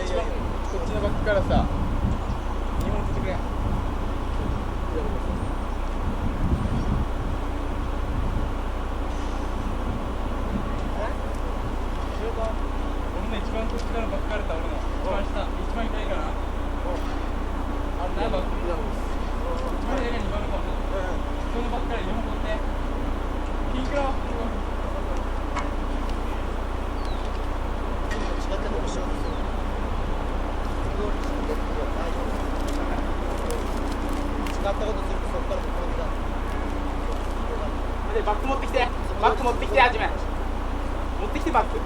一番こっちのバックからさ、2本振ってくれ。俺の一番こっちからバックから俺の一番下、一番痛いかな。あれ何バック？一番痛い2番目か。そのバックから2本取って。ピンクロ。バック持ってきて、バック持ってきて、はじめ持ってきてバック。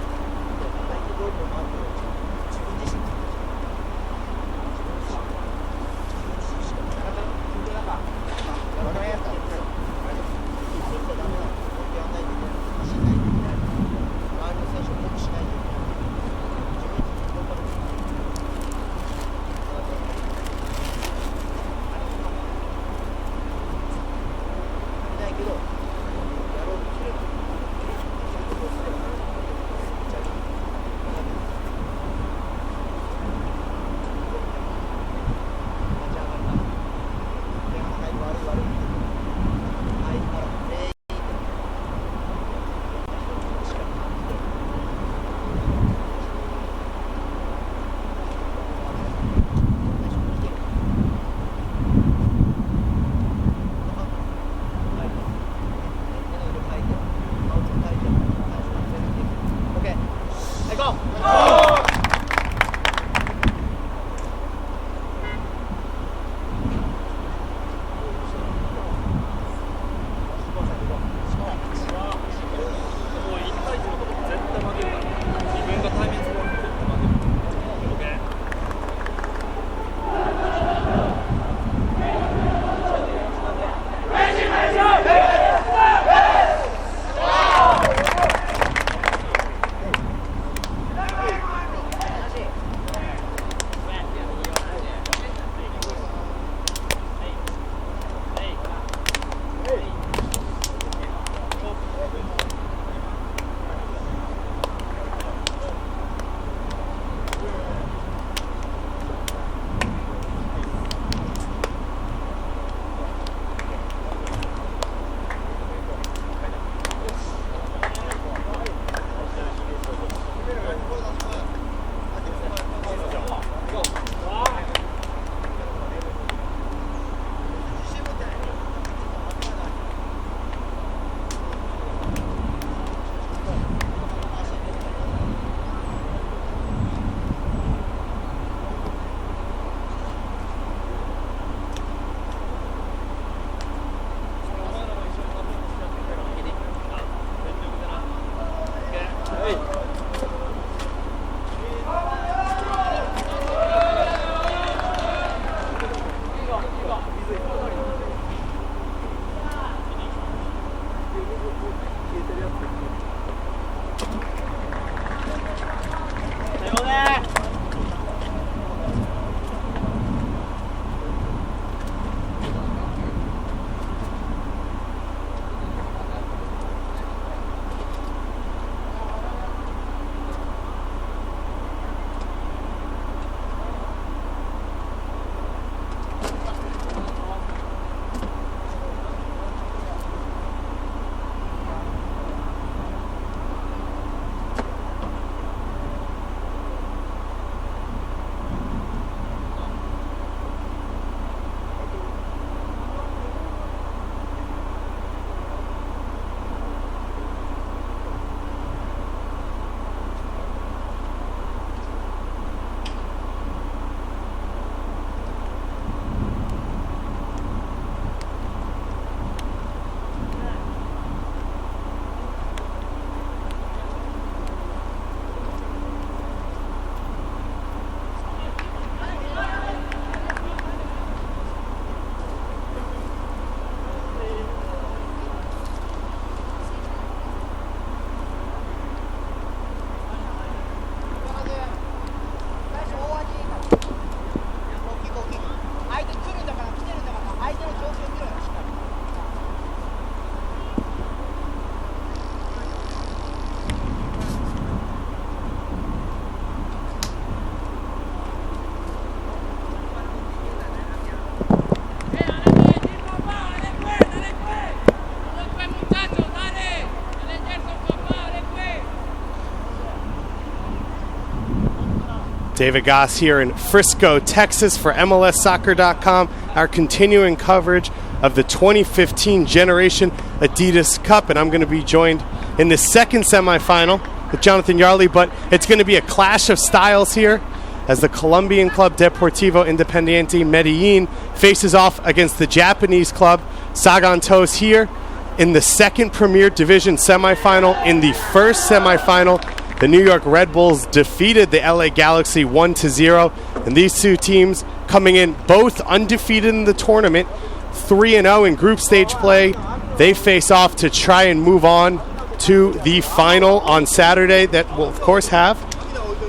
David Goss here in Frisco, Texas for MLSsoccer.com, our continuing coverage of the 2015 Generation Adidas Cup, and I'm going to be joined in the second semifinal with Jonathan Yarley, but it's going to be a clash of styles here as the Colombian club Deportivo Independiente Medellín faces off against the Japanese club Sagan Tosu here in the second Premier Division semifinal. In the first semifinal, the New York Red Bulls defeated the LA Galaxy 1-0, and these two teams coming in both undefeated in the tournament, 3-0 in group stage play. They face off to try and move on to the final on Saturday that we'll, of course, have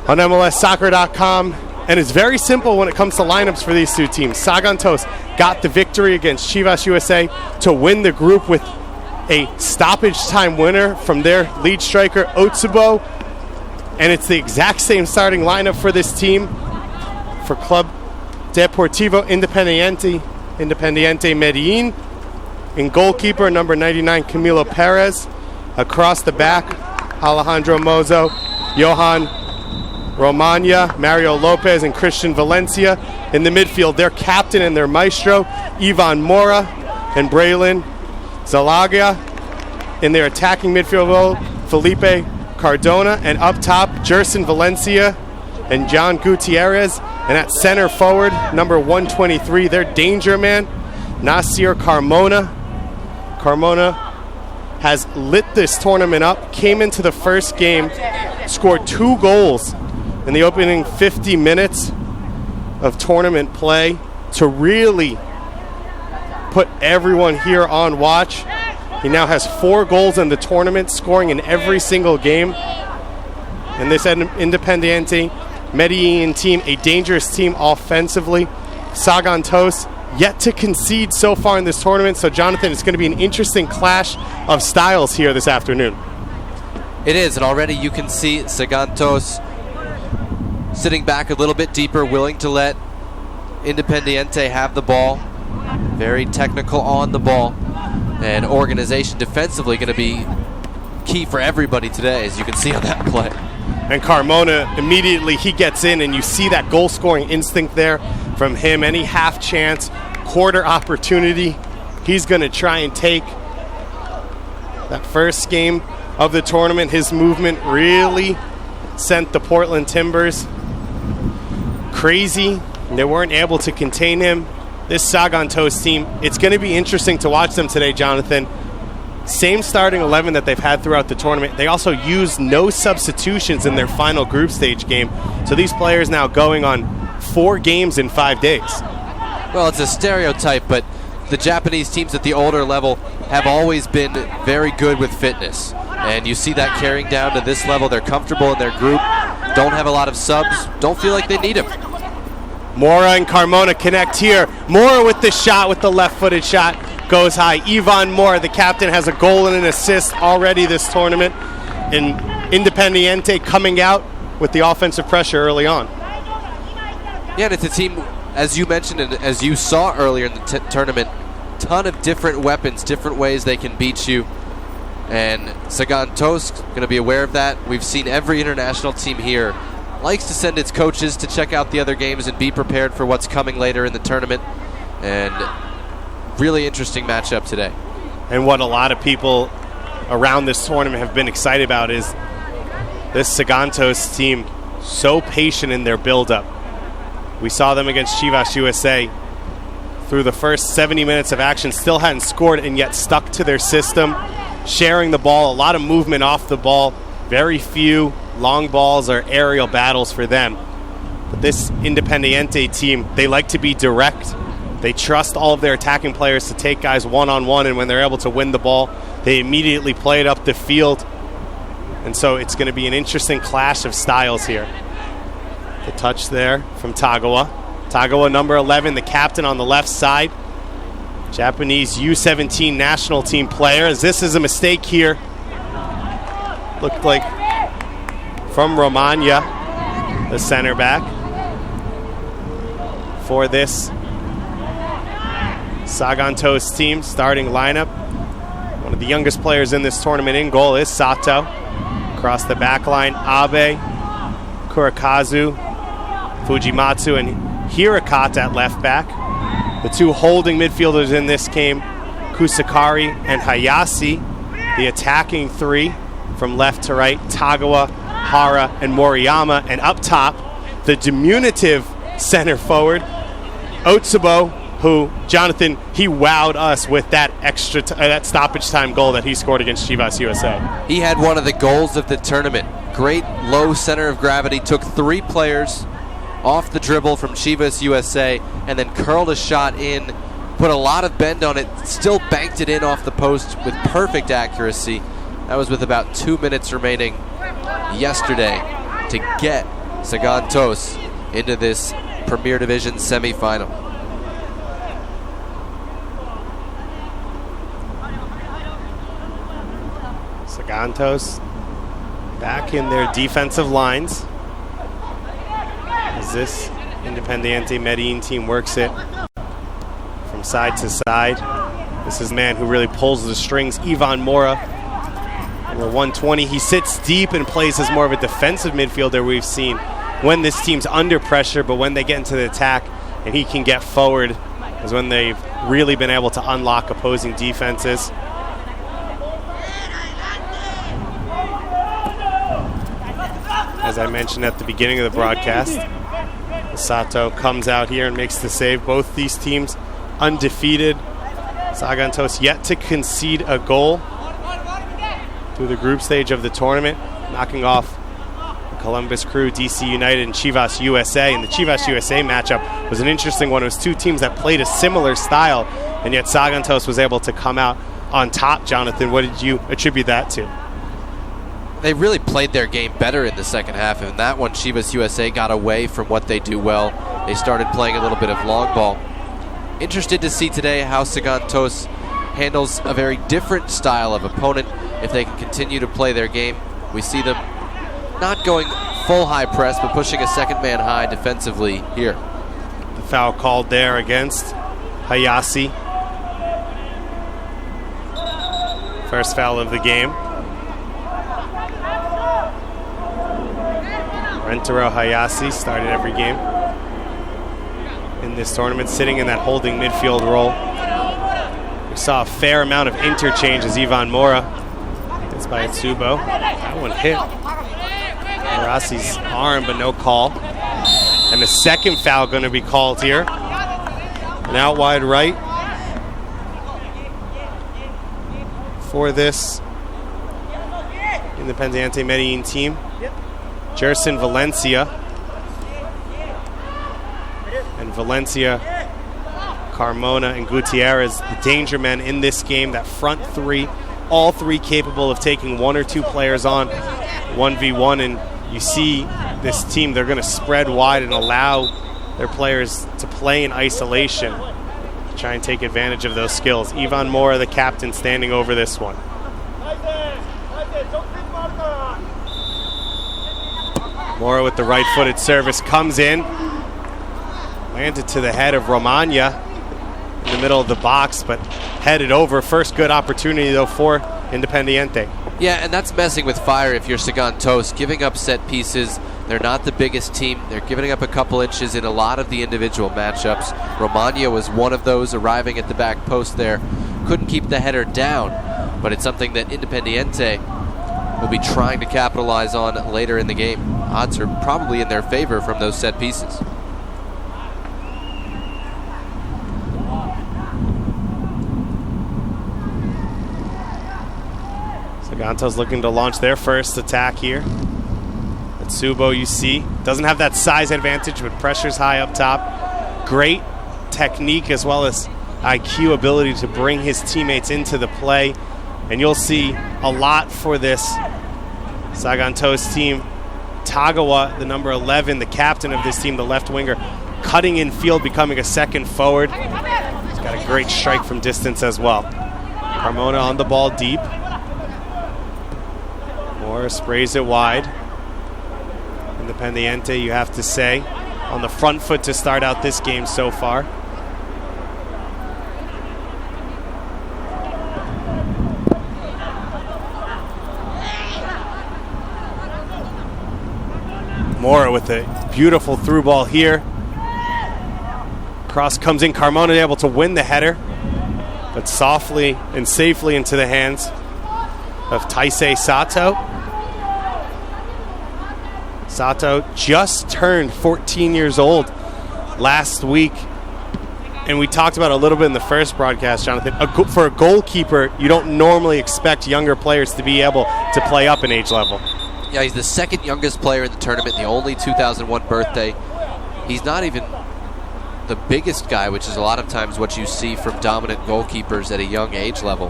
on MLSsoccer.com. And it's very simple when it comes to lineups for these two teams. Sagan Tosu got the victory against Chivas USA to win the group with a stoppage time winner from their lead striker, Otsubo. And it's the exact same starting lineup for this team for Club Deportivo Independiente Medellín. In goalkeeper, number 99, Camilo Perez. Across the back, Alejandro Mozo, Johan Romagna, Mario Lopez, and Christian Valencia. In the midfield, their captain and their maestro, Ivan Mora and Braylon Zalaga. In their attacking midfield role, Felipe Cardona. And up top, Jerson Valencia and John Gutierrez. And at center forward, number 123, their danger man, Nasir Carmona. Carmona has lit this tournament up, came into the first game, scored 2 goals in the opening 50 minutes of tournament play to really put everyone here on watch. He now has 4 goals in the tournament, scoring in every single game. And this Independiente Medellín team, a dangerous team offensively. Sagan Tosu yet to concede so far in this tournament. So, Jonathan, it's going to be an interesting clash of styles here this afternoon. It is, and already you can see Sagan Tosu sitting back a little bit deeper, willing to let Independiente have the ball. Very technical on the ball. And organization defensively going to be key for everybody today, as you can see on that play. And Carmona, immediately he gets in, and you see that goal-scoring instinct there from him. Any half chance, quarter opportunity, he's going to try and take. That first game of the tournament, his movement really sent the Portland Timbers crazy. They weren't able to contain him. This Sagan Tosu team, it's going to be interesting to watch them today, Jonathan. Same starting 11 that they've had throughout the tournament. They also used no substitutions in their final group stage game. So these players now going on 4 games in 5 days. Well, it's a stereotype, but the Japanese teams at the older level have always been very good with fitness. And you see that carrying down to this level. They're comfortable in their group, don't have a lot of subs, don't feel like they need them. Mora and Carmona connect here. Mora with the shot, with the left-footed shot, goes high. Ivan Mora, the captain, has a goal and an assist already this tournament. And Independiente coming out with the offensive pressure early on. Yeah, and it's a team, as you mentioned and as you saw earlier in the tournament, ton of different weapons, different ways they can beat you. And Sagan Tosu going to be aware of that. We've seen every international team here likes to send its coaches to check out the other games and be prepared for what's coming later in the tournament. And really interesting matchup today. And what a lot of people around this tournament have been excited about is this Sagan Tosu team, so patient in their build-up. We saw them against Chivas USA. Through the first 70 minutes of action, still hadn't scored and yet stuck to their system, sharing the ball, a lot of movement off the ball, very few long balls or aerial battles for them. But this Independiente team, they like to be direct. They trust all of their attacking players to take guys one-on-one, and when they're able to win the ball, they immediately play it up the field. And so it's going to be an interesting clash of styles here. The touch there from Tagawa. Tagawa, number 11, the captain on the left side. Japanese U17 national team player. As this is a mistake here. Looked like from Romagna, the center back, for this Sagan Tosu team starting lineup. One of the youngest players in this tournament in goal is Sato. Across the back line, Abe, Kurakazu, Fujimatsu and Hirakata at left back. The two holding midfielders in this game, Kusakari and Hayase. The attacking three from left to right, Tagawa, Hara, and Moriyama. And up top, the diminutive center forward, Otsubo, who, Jonathan, he wowed us with that that stoppage time goal that he scored against Chivas USA. He had one of the goals of the tournament. Great low center of gravity, took 3 players off the dribble from Chivas USA, and then curled a shot in, put a lot of bend on it, still banked it in off the post with perfect accuracy. That was with about 2 minutes remaining yesterday to get Sagan Tosu into this Premier Division semifinal. Sagan Tosu back in their defensive lines as this Independiente Medellín team works it from side to side. This is the man who really pulls the strings, Ivan Mora, number 120. He sits deep and plays as more of a defensive midfielder we've seen when this team's under pressure, but when they get into the attack and he can get forward is when they've really been able to unlock opposing defenses. As I mentioned at the beginning of the broadcast, Sato comes out here and makes the save. Both these teams undefeated. Sagan Tosu yet to concede a goal through the group stage of the tournament, knocking off Columbus Crew, DC United, and Chivas USA. And the Chivas USA matchup was an interesting one. It was two teams that played a similar style, and yet Sagan Tosu was able to come out on top. Jonathan, what did you attribute that to? They really played their game better in the second half. In that one, Chivas USA got away from what they do well. They started playing a little bit of long ball. Interested to see today how Sagan Tosu handles a very different style of opponent if they can continue to play their game. We see them not going full high press, but pushing a second man high defensively here. The foul called there against Hayase. First foul of the game. Rentaro Hayase started every game in this tournament, sitting in that holding midfield role. We saw a fair amount of interchange as Ivan Mora gets by Otsubo. That one hit Harassi's arm, but no call. And the second foul going to be called here. An out wide right for this Independiente Medellín team. Jerson Valencia. And Valencia, Carmona, and Gutierrez, the danger men in this game. That front three, all three capable of taking one or two players on 1v1. And you see this team, they're going to spread wide and allow their players to play in isolation, try and take advantage of those skills. Ivan Mora, the captain, standing over this one. Mora with the right-footed service comes in. Landed to the head of Romagna in the middle of the box, but headed over. First good opportunity, though, for Independiente. Yeah, and that's messing with fire if you're Sagan Tosu. Giving up set pieces. They're not the biggest team. They're giving up a couple inches in a lot of the individual matchups. Romagna was one of those, arriving at the back post there. Couldn't keep the header down, but it's something that Independiente will be trying to capitalize on later in the game. Odds are probably in their favor from those set pieces. Sagan Tosu looking to launch their first attack here. Otsubo, you see, doesn't have that size advantage, but pressure's high up top. Great technique as well as IQ, ability to bring his teammates into the play. And you'll see a lot for this Sagan Tosu team. Tagawa, the number 11, the captain of this team, the left winger, cutting in field, becoming a second forward. He's got a great strike from distance as well. Carmona on the ball deep. Mora sprays it wide. Independiente, you have to say, on the front foot to start out this game so far. Mora with a beautiful through ball here. Cross comes in. Carmona able to win the header, but softly and safely into the hands of Taisei Sato. Sato just turned 14 years old last week. And we talked about it a little bit in the first broadcast, Jonathan. For a goalkeeper, you don't normally expect younger players to be able to play up in age level. Yeah, he's the second youngest player in the tournament, the only 2001 birthday. He's not even the biggest guy, which is a lot of times what you see from dominant goalkeepers at a young age level.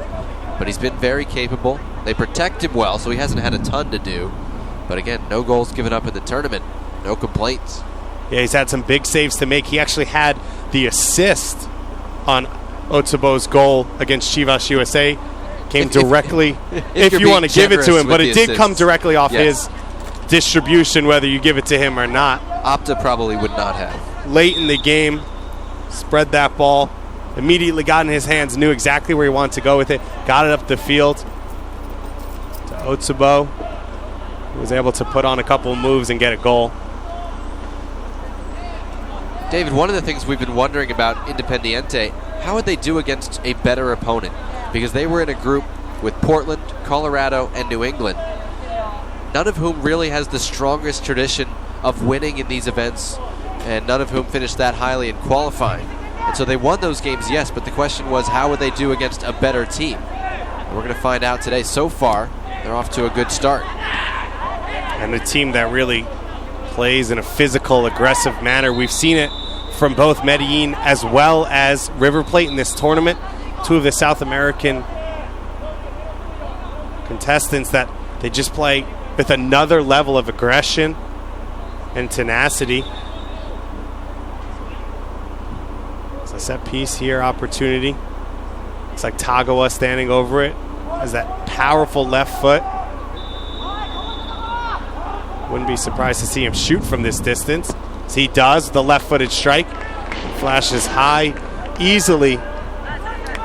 But he's been very capable. They protect him well, so he hasn't had a ton to do. But again, no goals given up in the tournament. No complaints. Yeah, he's had some big saves to make. He actually had the assist on Otsubo's goal against Chivas USA. Came directly, if you want to give it to him, but it did come directly off his distribution, whether you give it to him or not. Opta probably would not have. Late in the game, spread that ball, immediately got in his hands, knew exactly where he wanted to go with it, got it up the field to Otsubo, who was able to put on a couple of moves and get a goal. David, one of the things we've been wondering about Independiente, how would they do against a better opponent? Because they were in a group with Portland, Colorado, and New England, none of whom really has the strongest tradition of winning in these events, and none of whom finished that highly in qualifying. And so they won those games, yes, but the question was, how would they do against a better team? And we're going to find out today. So far, they're off to a good start. And a team that really plays in a physical, aggressive manner. We've seen it from both Medellín as well as River Plate in this tournament. Two of the South American contestants that they just play with another level of aggression and tenacity. It's a set piece here, opportunity. It's like Tagawa standing over it. Has that powerful left foot. Wouldn't be surprised to see him shoot from this distance. As he does, the left-footed strike. Flashes high, easily,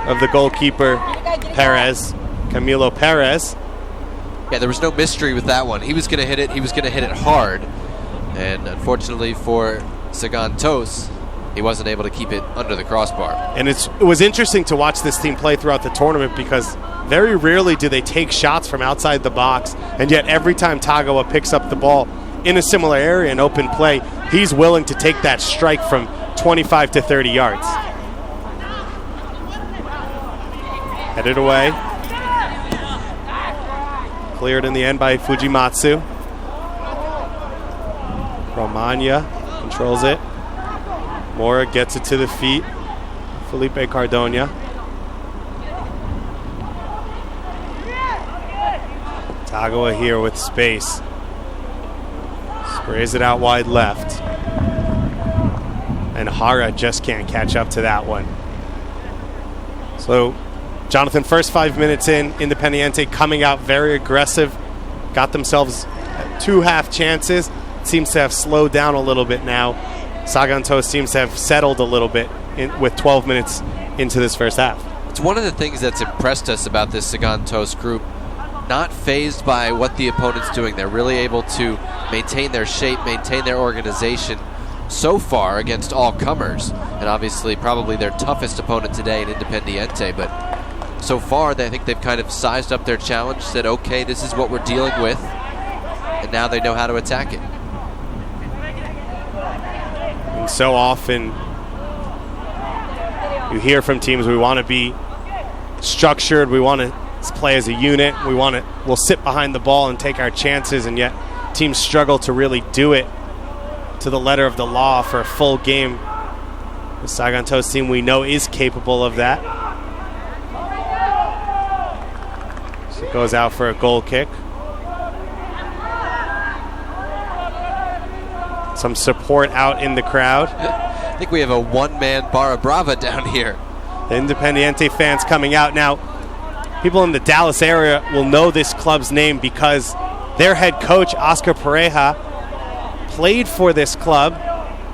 of the goalkeeper, Perez, Camilo Perez. Yeah, there was no mystery with that one. He was going to hit it. He was going to hit it hard. And unfortunately for Sagan Tos, he wasn't able to keep it under the crossbar. And it was interesting to watch this team play throughout the tournament because very rarely do they take shots from outside the box, and yet every time Tagawa picks up the ball in a similar area in open play, he's willing to take that strike from 25 to 30 yards. Headed away. Cleared in the end by Fujimatsu. Romagna controls it. Mora gets it to the feet. Felipe Cardona. Tagawa here with space. Sprays it out wide left. And Hara just can't catch up to that one. So, Jonathan, first 5 minutes in, Independiente coming out very aggressive. Got themselves 2 half chances. Seems to have slowed down a little bit now. Sagan Tos seems to have settled a little bit with 12 minutes into this first half. It's one of the things that's impressed us about this Sagan Tos group. Not fazed by what the opponent's doing. They're really able to maintain their shape, maintain their organization so far against all comers. And obviously probably their toughest opponent today in Independiente. But so far, I think they've kind of sized up their challenge, said, okay, this is what we're dealing with. And now they know how to attack it. And so often you hear from teams, we want to be structured, we want to play as a unit, we'll sit behind the ball and take our chances, and yet teams struggle to really do it to the letter of the law for a full game. The Sagan Tos team we know is capable of that. So it goes out for a goal kick. Some support out in the crowd. I think we have a one-man Barra Brava down here. The Independiente fans coming out now. People in the Dallas area will know this club's name because their head coach, Oscar Pareja, played for this club.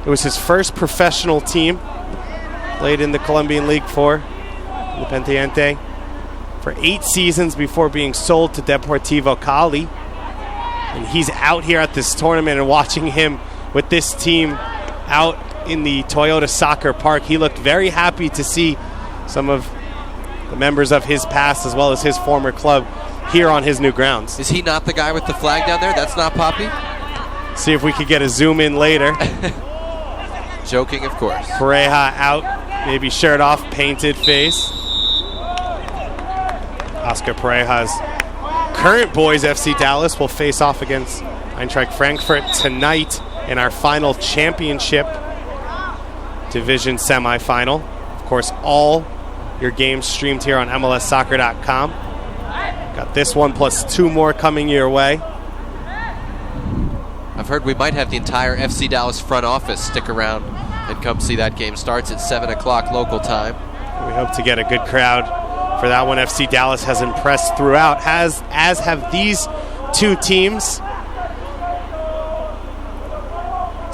It was his first professional team. Played in the Colombian League for Independiente for 8 seasons before being sold to Deportivo Cali. And he's out here at this tournament, and watching him with this team out in the Toyota Soccer Park, he looked very happy to see some of the members of his past as well as his former club here on his new grounds. Is he not the guy with the flag down there? That's not Poppy? See if we could get a zoom in later. Joking, of course. Pareja out, maybe shirt off, painted face. Oscar Pareja's current boys FC Dallas will face off against Eintracht Frankfurt tonight in our final championship division semifinal. Of course, all your games streamed here on MLSsoccer.com. Got this one plus 2 more coming your way. I've heard we might have the entire FC Dallas front office stick around and come see that game. Starts at 7 o'clock local time. We hope to get a good crowd for that one. FC Dallas has impressed throughout, as have these two teams.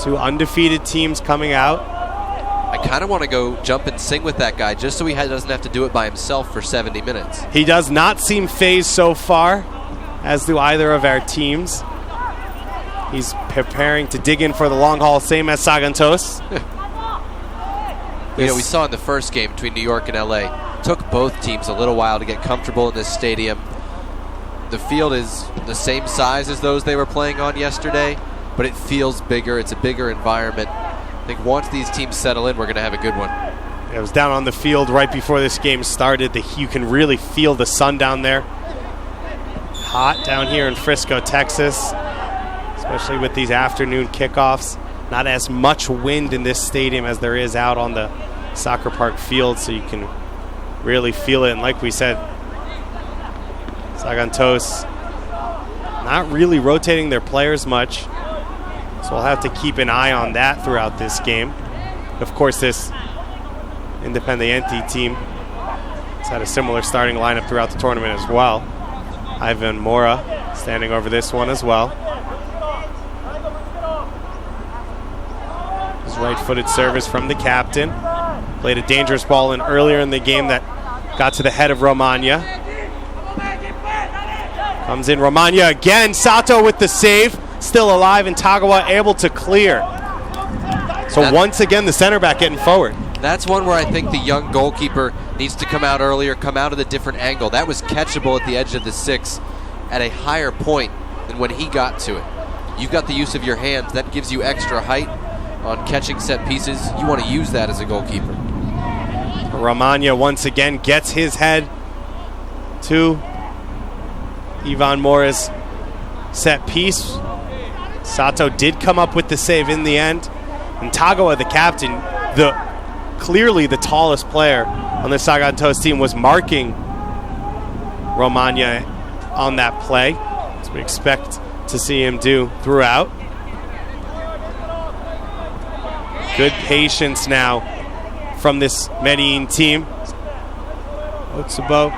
Two undefeated teams coming out. I kind of want to go jump and sing with that guy just so he doesn't have to do it by himself for 70 minutes. He does not seem phased so far, as do either of our teams. He's preparing to dig in for the long haul, same as Sagan Tosu. We saw in the first game between New York and LA, took both teams a little while to get comfortable in this stadium. The field is the same size as those they were playing on yesterday, but it feels bigger. It's a bigger environment. I think once these teams settle in, we're going to have a good one. I was down on the field right before this game started. You can really feel the sun down there. Hot down here in Frisco, Texas, especially with these afternoon kickoffs. Not as much wind in this stadium as there is out on the soccer park field, so you can really feel it. And like we said, Sagan Tosu not really rotating their players much, so we'll have to keep an eye on that throughout this game. Of course, this Independiente team has had a similar starting lineup throughout the tournament as well. Ivan Mora standing over this one as well. His right-footed service from the captain. Played a dangerous ball in earlier in the game that got to the head of Romagna. Comes in Romagna again. Sato with the save. Still alive, and Tagawa able to clear. So once again, the center back getting forward. That's one where I think the young goalkeeper needs to come out earlier, come out at a different angle. That was catchable at the edge of the 6 at a higher point than when he got to it. You've got the use of your hands. That gives you extra height on catching set pieces. You want to use that as a goalkeeper. Romagna once again gets his head to Ivan Mora's set piece. Sato did come up with the save in the end. And Tagawa, the captain, clearly the tallest player on the Sagan Tosu team, was marking Romagna on that play, as we expect to see him do throughout. Good patience now from this Medellín team. Otsubo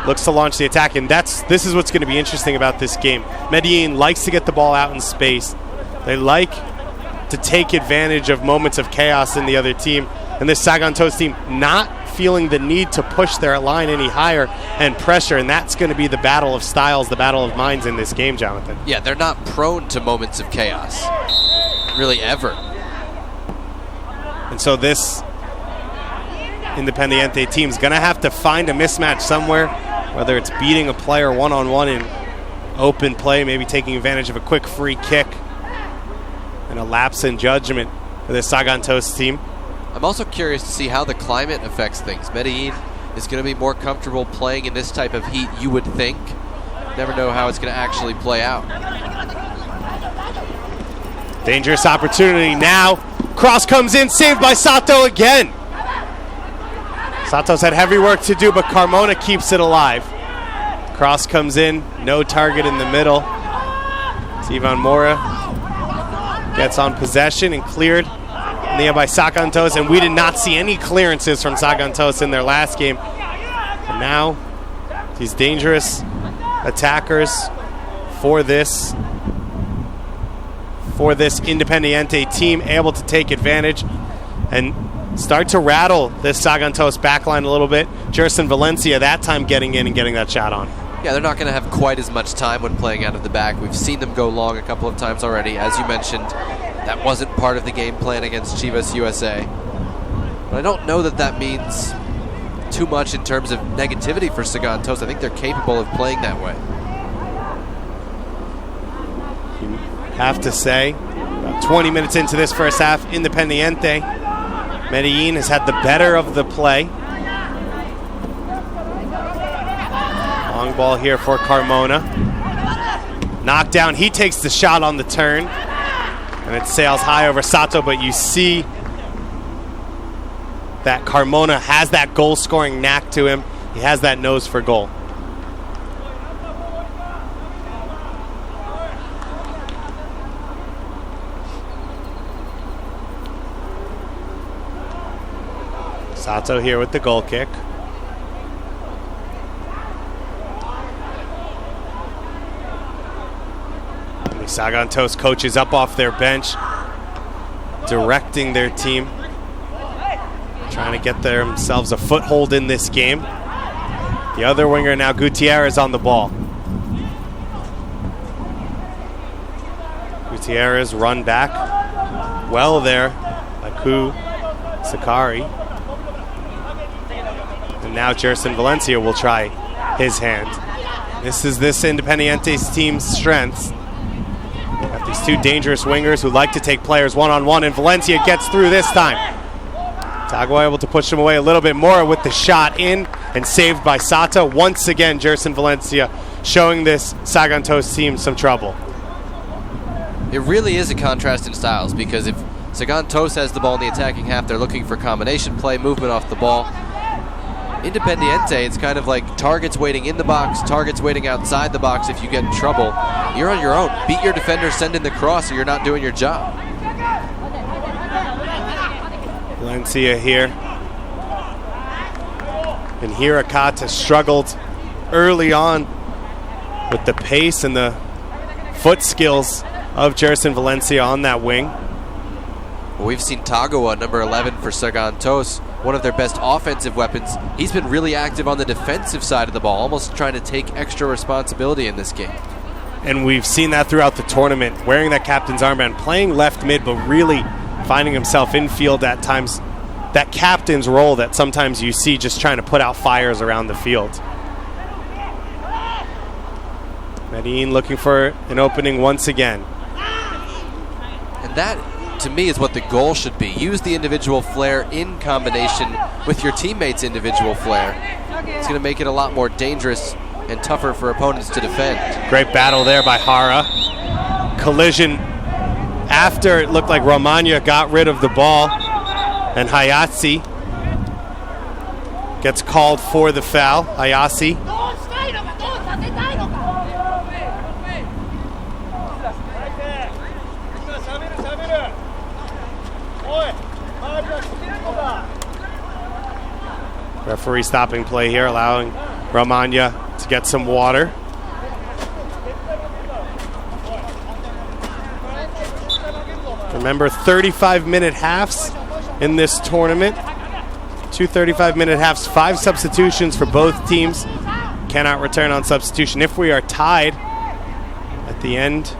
looks to launch the attack, and this is what's going to be interesting about this game. Medellín likes to get the ball out in space. They like to take advantage of moments of chaos in the other team, and this Sagan Tosu team not feeling the need to push their line any higher and pressure, and that's going to be the battle of styles, the battle of minds in this game, Jonathan. Yeah, they're not prone to moments of chaos, really, ever. And so this Independiente team is going to have to find a mismatch somewhere, whether it's beating a player one-on-one in open play, maybe taking advantage of a quick free kick, and a lapse in judgment for this Sagan Tosu team. I'm also curious to see how the climate affects things. Medellín is going to be more comfortable playing in this type of heat, you would think. Never know how it's going to actually play out. Dangerous opportunity now. Cross comes in, saved by Sato again. Sato's had heavy work to do, but Carmona keeps it alive. Cross comes in, no target in the middle. Ivan Mora gets on possession and cleared in the end by Sagan Tosu, and we did not see any clearances from Sagan Tosu in their last game. And now these dangerous attackers for this Independiente team able to take advantage and start to rattle this Sagan Tosu backline a little bit. Jerson Valencia that time getting in and getting that shot on. Yeah, they're not going to have quite as much time when playing out of the back. We've seen them go long a couple of times already. As you mentioned, that wasn't part of the game plan against Chivas USA. But I don't know that that means too much in terms of negativity for Sagan Tosu. I think they're capable of playing that way. You have to say, about 20 minutes into this first half, Independiente, Medellín has had the better of the play. Long ball here for Carmona. Knockdown, he takes the shot on the turn, and it sails high over Sato, but you see that Carmona has that goal-scoring knack to him. He has that nose for goal. Sato here with the goal kick. The Sagan Tosu coaches up off their bench, directing their team, trying to get themselves a foothold in this game. The other winger now, Gutierrez, on the ball. Gutierrez run back. Well there, Laku, Sakari. And now Jerson Valencia will try his hand. This is this Independiente's team's strengths. Got these two dangerous wingers who like to take players one-on-one, and Valencia gets through this time. Tagua able to push him away a little bit more with the shot in and saved by Sato. Once again, Jerson Valencia showing this Sagan Tosu team some trouble. It really is a contrast in styles, because if Sagan Tosu has the ball in the attacking half, they're looking for combination play, movement off the ball. Independiente, it's kind of like targets waiting in the box, targets waiting outside the box. If you get in trouble, you're on your own. Beat your defender, send in the cross, or you're not doing your job. Valencia here. And Hirakata struggled early on with the pace and the foot skills of Jerson Valencia on that wing. Well, we've seen Tagua, number 11 for Sagan Tosu, one of their best offensive weapons. He's been really active on the defensive side of the ball, almost trying to take extra responsibility in this game. And we've seen that throughout the tournament, wearing that captain's armband, playing left mid, but really finding himself in field at times. That captain's role that sometimes you see just trying to put out fires around the field. Medellín looking for an opening once again. And that, to me, is what the goal should be. Use the individual flair in combination with your teammates' individual flair. It's going to make it a lot more dangerous and tougher for opponents to defend. Great battle there by Hara. Collision after it looked like Romagna got rid of the ball, and Hayase gets called for the foul. Hayase. Referee stopping play here, allowing Romagna to get some water. Remember, 35-minute halves in this tournament. 2 35-minute halves, 5 substitutions for both teams. Cannot return on substitution. If we are tied at the end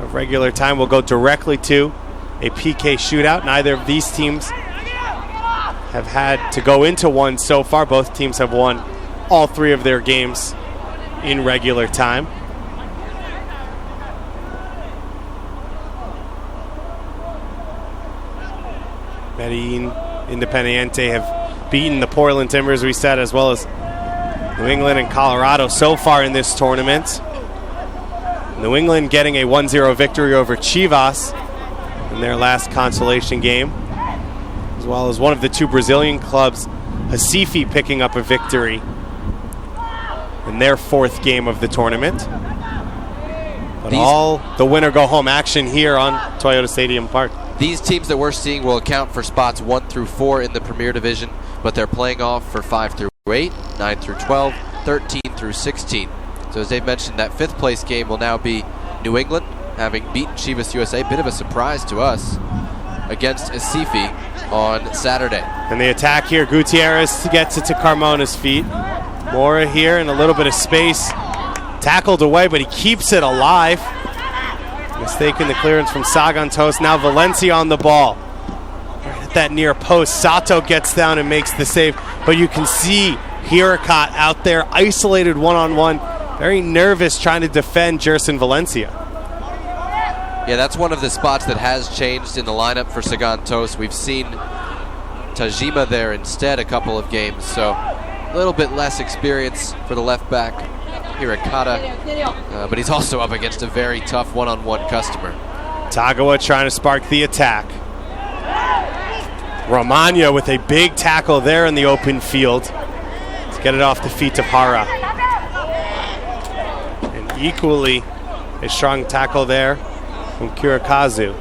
of regular time, we'll go directly to a PK shootout. Neither of these teams have had to go into one so far. Both teams have won all 3 of their games in regular time. Medellín, Independiente have beaten the Portland Timbers, we said, as well as New England and Colorado so far in this tournament. New England getting a 1-0 victory over Chivas in their last consolation game, as well as one of the 2 Brazilian clubs, Recife, picking up a victory in their 4th game of the tournament. But all the winner-go-home action here on Toyota Stadium Park. These teams that we're seeing will account for spots 1 through 4 in the Premier Division, but they're playing off for 5 through 8, 9 through 12, 13 through 16. So as Dave mentioned, that 5th place game will now be New England, having beaten Chivas USA, bit of a surprise to us, against Recife on Saturday. And the attack here, Gutierrez gets it to Carmona's feet. Mora here in a little bit of space. Tackled away, but he keeps it alive. Mistaking the clearance from Sagan Tosu. Now Valencia on the ball. Right at that near post. Sato gets down and makes the save. But you can see Headquartered out there, isolated one-on-one. Very nervous trying to defend Jerson Valencia. Yeah, that's one of the spots that has changed in the lineup for Sagan Tosu. We've seen Tajima there instead a couple of games, so a little bit less experience for the left back, Headquartered, but he's also up against a very tough one-on-one customer. Tagawa trying to spark the attack. Romagna with a big tackle there in the open field. Let's get it off the feet of Hara. And equally a strong tackle there from Kurikazu.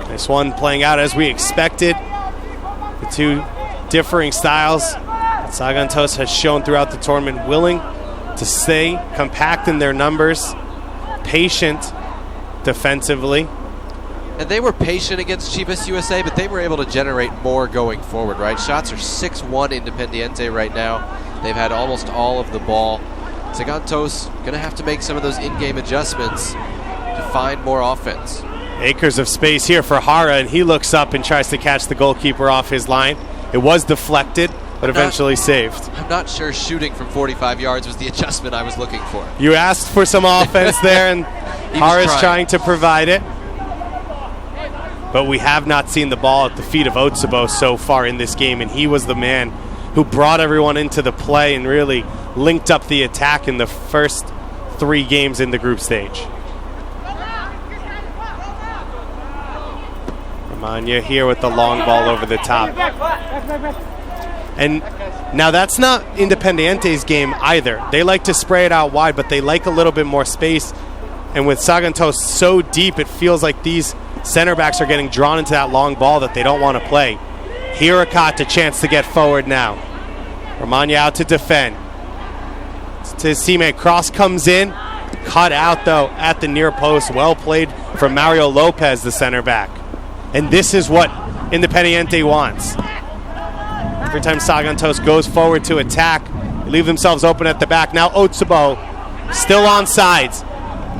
This one playing out as we expected. The two differing styles that Sagan Tosu has shown throughout the tournament, willing to stay compact in their numbers, patient defensively. And they were patient against Chivas USA, but they were able to generate more going forward, right? Shots are 6-1 Independiente right now. They've had almost all of the ball. Sagan Tosu going to have to make some of those in-game adjustments to find more offense. Acres of space here for Hara, and he looks up and tries to catch the goalkeeper off his line. It was deflected, but eventually saved. I'm not sure shooting from 45 yards was the adjustment I was looking for. You asked for some offense there, and Hara's trying to provide it. But we have not seen the ball at the feet of Otsubo so far in this game, and he was the man who brought everyone into the play and really linked up the attack in the first 3 games in the group stage. Romagna here with the long ball over the top. And now that's not Independiente's game either. They like to spray it out wide, but they like a little bit more space. And with Sagan Tosu so deep, it feels like these center backs are getting drawn into that long ball that they don't want to play. Headquartered a chance to get forward now. Romagna out to defend. To his teammate. Cross comes in. Cut out, though, at the near post. Well played from Mario Lopez, the center back. And this is what Independiente wants. Every time Sagan Tosu goes forward to attack, they leave themselves open at the back. Now Otsubo still on sides.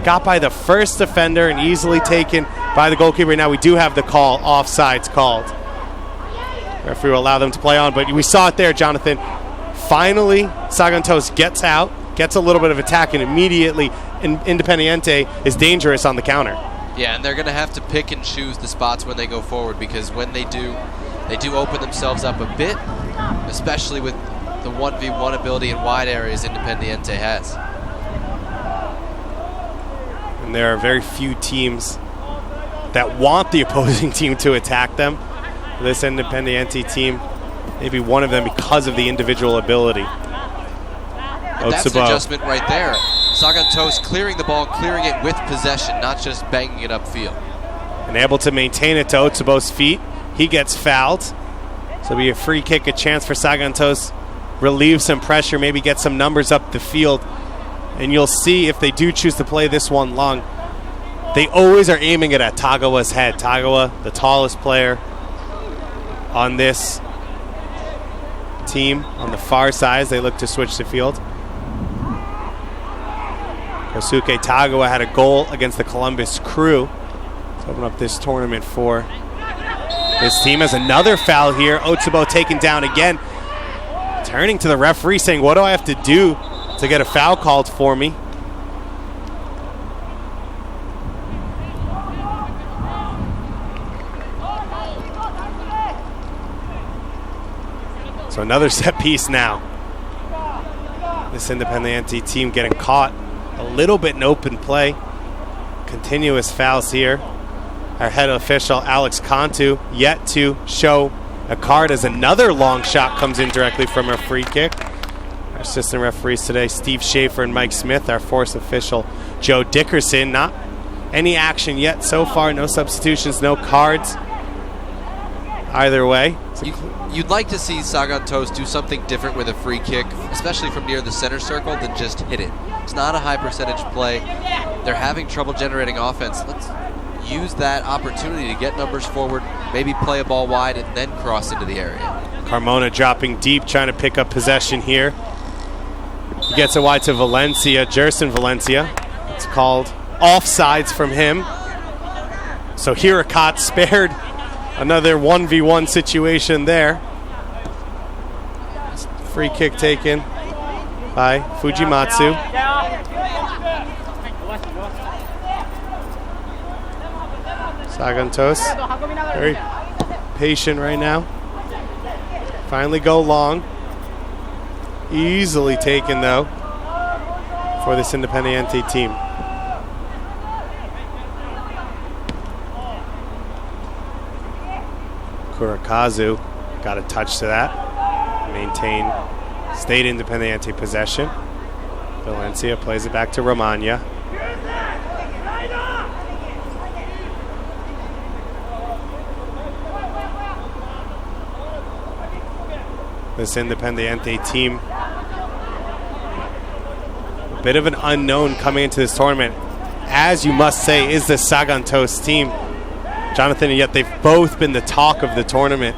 Got by the first defender and easily taken by the goalkeeper. Now we do have the call, offsides called. Referee will allow them to play on, but we saw it there, Jonathan. Finally, Sagan Tosu gets out, gets a little bit of attack, and immediately Independiente is dangerous on the counter. Yeah, and they're going to have to pick and choose the spots when they go forward, because when they do open themselves up a bit, especially with the 1v1 ability in wide areas Independiente has. And there are very few teams that want the opposing team to attack them. This Independiente team, maybe one of them because of the individual ability. That's an adjustment right there. Sagan Tosu clearing the ball, clearing it with possession, not just banging it upfield. And able to maintain it to Otsubo's feet. He gets fouled. So it'll be a free kick, a chance for Sagan Tosu. Relieve some pressure, maybe get some numbers up the field. And you'll see if they do choose to play this one long, they always are aiming it at Tagawa's head. Tagawa, the tallest player on this team. On the far side, they look to switch the field. Kosuke Tagawa had a goal against the Columbus Crew to open up this tournament for his team. Has another foul here. Otsubo taken down again. Turning to the referee saying, what do I have to do to get a foul called for me? So another set piece now. This Independiente team getting caught a little bit in open play. Continuous fouls here. Our head official, Alex Cantu, yet to show a card as another long shot comes in directly from a free kick. Our assistant referees today, Steve Schaefer and Mike Smith. Our fourth official, Joe Dickerson. Not any action yet so far. No substitutions, no cards. Either way. You'd like to see Sagan Tosu do something different with a free kick, especially from near the center circle, than just hit it. It's not a high percentage play. They're having trouble generating offense. Let's use that opportunity to get numbers forward, maybe play a ball wide and then cross into the area. Carmona dropping deep, trying to pick up possession here. He gets it wide to Valencia, Jerson Valencia. It's called offsides from him. So Hirakat spared another 1v1 situation there. Free kick taken by Fujimatsu. Sagan Tos, very patient right now. Finally go long. Easily taken though for this Independiente team. Kurakazu got a touch to that. Maintain State Independiente possession. Valencia plays it back to Romagna. This Independiente team, a bit of an unknown coming into this tournament, as you must say, is the Sagantos team. Jonathan, and yet they've both been the talk of the tournament,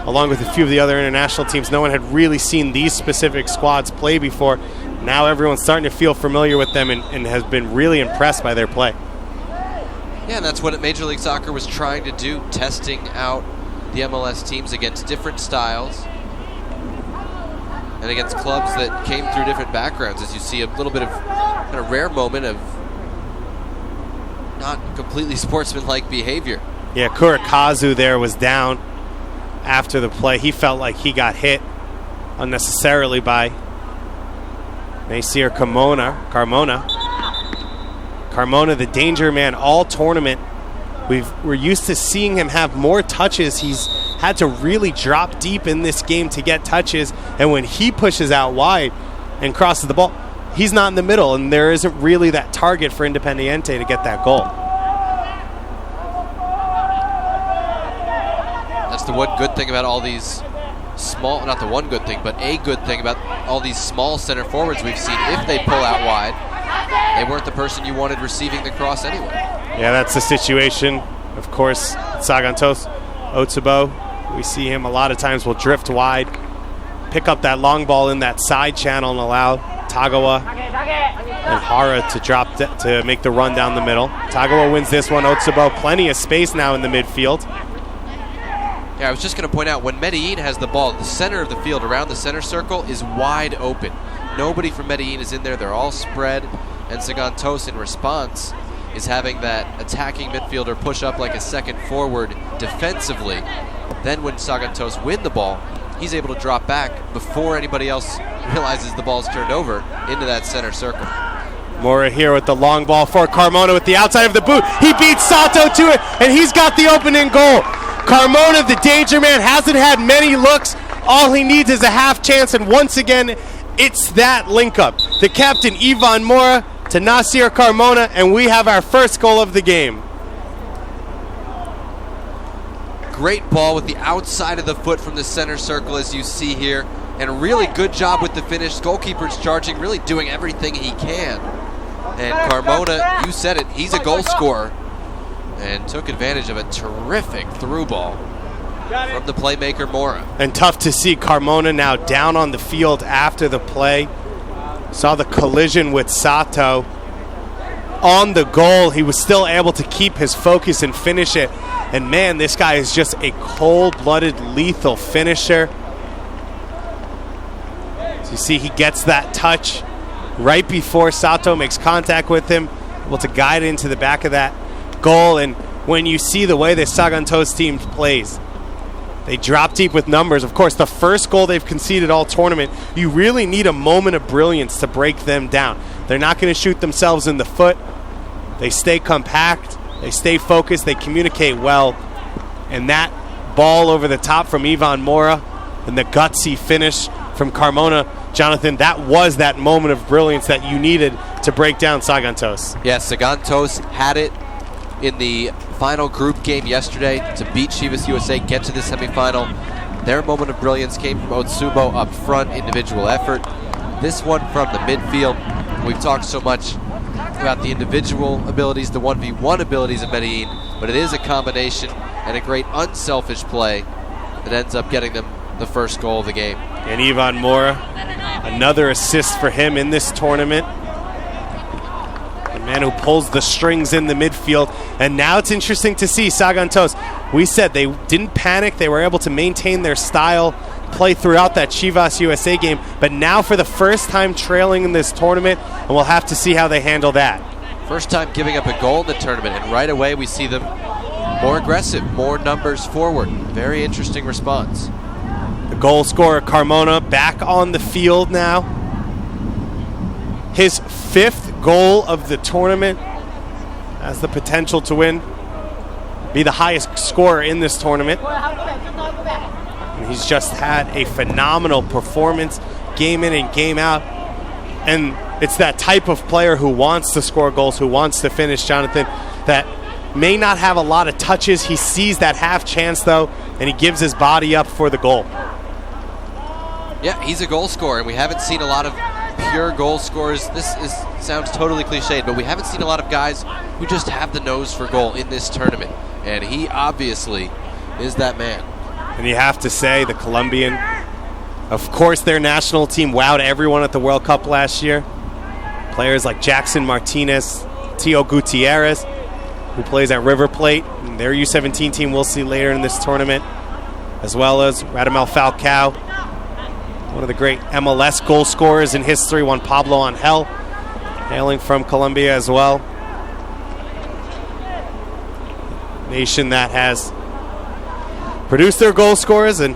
along with a few of the other international teams. No one had really seen these specific squads play before. Now everyone's starting to feel familiar with them and has been really impressed by their play. Yeah, and that's what Major League Soccer was trying to do, testing out the MLS teams against different styles and against clubs that came through different backgrounds, as you see a little bit of kind of rare moment of not completely sportsmanlike behavior. Yeah, Kurakazu there was down after the play. He felt like he got hit unnecessarily by Nasir Carmona. Carmona, the danger man all tournament. We're used to seeing him have more touches. He's had to really drop deep in this game to get touches, and when he pushes out wide and crosses the ball, he's not in the middle, and there isn't really that target for Independiente to get that goal. That's the one good thing about all these small, not the one good thing, but a good thing about all these small center forwards we've seen. If they pull out wide, they weren't the person you wanted receiving the cross anyway. Yeah, that's the situation. Of course, Sagantos, Otsubo, we see him a lot of times will drift wide, pick up that long ball in that side channel and allow Tagawa and Hara to drop to make the run down the middle. Tagawa wins this one. Otsubo, plenty of space now in the midfield. Yeah, I was just going to point out, when Medellín has the ball, the center of the field around the center circle is wide open. Nobody from Medellín is in there. They're all spread. And Sagantos, in response, is having that attacking midfielder push up like a second forward defensively. Then when Sagantos win the ball, he's able to drop back before anybody else realizes the ball's turned over into that center circle. Mora here with the long ball for Carmona with the outside of the boot. He beats Sato to it, and he's got the opening goal. Carmona, the danger man, hasn't had many looks. All he needs is a half chance, and once again, it's that link up. The captain, Ivan Mora, to Nasir Carmona, and we have our first goal of the game. Great ball with the outside of the foot from the center circle, as you see here, and a really good job with the finish. Goalkeeper's charging, really doing everything he can. And Carmona, you said it, he's a goal scorer, and took advantage of a terrific through ball from the playmaker Mora. And tough to see Carmona now down on the field after the play. Saw the collision with Sato. On the goal, he was still able to keep his focus and finish it. And man, this guy is just a cold-blooded, lethal finisher. So you see he gets that touch right before Sato makes contact with him, able to guide it into the back of that goal. And when you see the way the Sagantos team plays, they drop deep with numbers. Of course, the first goal they've conceded all tournament, you really need a moment of brilliance to break them down. They're not going to shoot themselves in the foot. They stay compact. They stay focused. They communicate well. And that ball over the top from Ivan Mora and the gutsy finish from Carmona, Jonathan, that was that moment of brilliance that you needed to break down Sagantos. Yeah, Sagantos had it in the final group game yesterday to beat Chivas USA, get to the semifinal. Their moment of brilliance came from Otsubo up front, individual effort. This one from the midfield. We've talked so much about the individual abilities, the 1v1 abilities of Medellín, but it is a combination and a great unselfish play that ends up getting them the first goal of the game. And Ivan Mora, another assist for him in this tournament. The man who pulls the strings in the midfield. And now it's interesting to see Sagan Tosu. We said they didn't panic. They were able to maintain their style, play throughout that Chivas USA game. But now for the first time trailing in this tournament, and we'll have to see how they handle that. First time giving up a goal in the tournament, and right away we see them more aggressive, more numbers forward. Very interesting response. The goal scorer, Carmona, back on the field now. His 5th goal of the tournament has the potential to be the highest scorer in this tournament. And he's just had a phenomenal performance, game in and game out. And it's that type of player who wants to score goals, who wants to finish, Jonathan, that may not have a lot of touches. He sees that half chance, though, and he gives his body up for the goal. Yeah, he's a goal scorer, and we haven't seen a lot of pure goal scorers. Sounds totally cliched, but we haven't seen a lot of guys who just have the nose for goal in this tournament, and he obviously is that man. And you have to say, the Colombian, of course, their national team wowed everyone at the World Cup last year. Players like Jackson Martinez, Tio Gutierrez, who plays at River Plate, and their U17 team we'll see later in this tournament, as well as Radamel Falcao, one of the great MLS goal scorers in history, Juan Pablo Angel, hailing from Colombia as well. Nation that has produced their goal scorers, and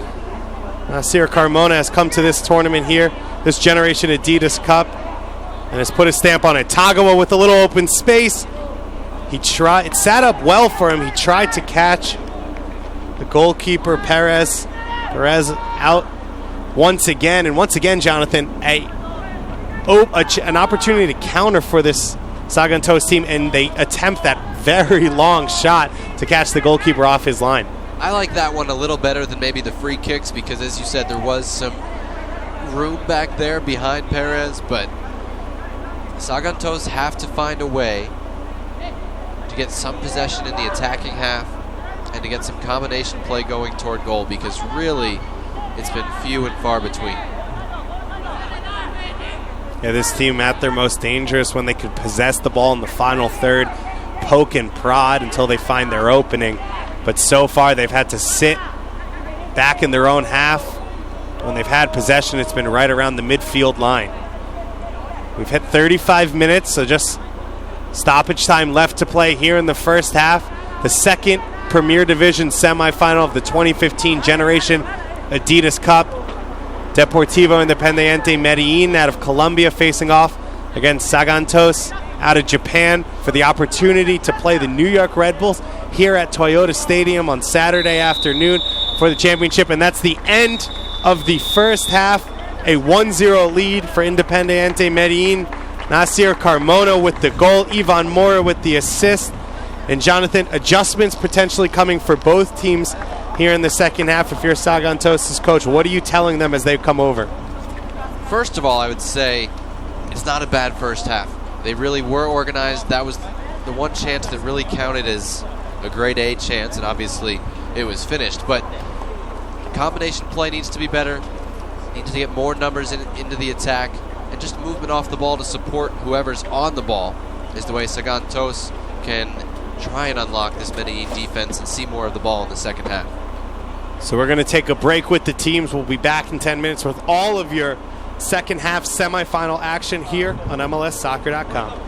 Nasir Carmona has come to this tournament here, this Generation Adidas Cup, and has put a stamp on it. Tagawa with a little open space. It sat up well for him. He tried to catch the goalkeeper, Perez. Perez out once again, and once again, Jonathan, an opportunity to counter for this Sagan Tosu team, and they attempt that very long shot to catch the goalkeeper off his line. I like that one a little better than maybe the free kicks because, as you said, there was some room back there behind Perez, but Sagan Tosu have to find a way to get some possession in the attacking half and to get some combination play going toward goal, because really it's been few and far between. Yeah, this team at their most dangerous when they could possess the ball in the final third, poke and prod until they find their opening. But so far they've had to sit back in their own half. When they've had possession, it's been right around the midfield line. We've hit 35 minutes, so just stoppage time left to play here in the first half. The second Premier Division semifinal of the 2015 Generation Adidas Cup. Deportivo Independiente Medellín out of Colombia facing off against Sagan Tosu out of Japan for the opportunity to play the New York Red Bulls here at Toyota Stadium on Saturday afternoon for the championship. And that's the end of the first half. A 1-0 lead for Independiente Medellín. Nasir Carmona with the goal, Ivan Mora with the assist. And Jonathan, adjustments potentially coming for both teams here in the second half. If you're Sagan Tosu's coach, what are you telling them as they come over? First of all, I would say it's not a bad first half. They really were organized. That was the one chance that really counted as a grade A chance, and obviously it was finished. But combination play needs to be better. Needs to get more numbers into the attack, and just movement off the ball to support whoever's on the ball is the way Sagan Tosu can try and unlock this Medellín defense and see more of the ball in the second half. So we're going to take a break with the teams. We'll be back in 10 minutes with all of your second half semifinal action here on MLSsoccer.com.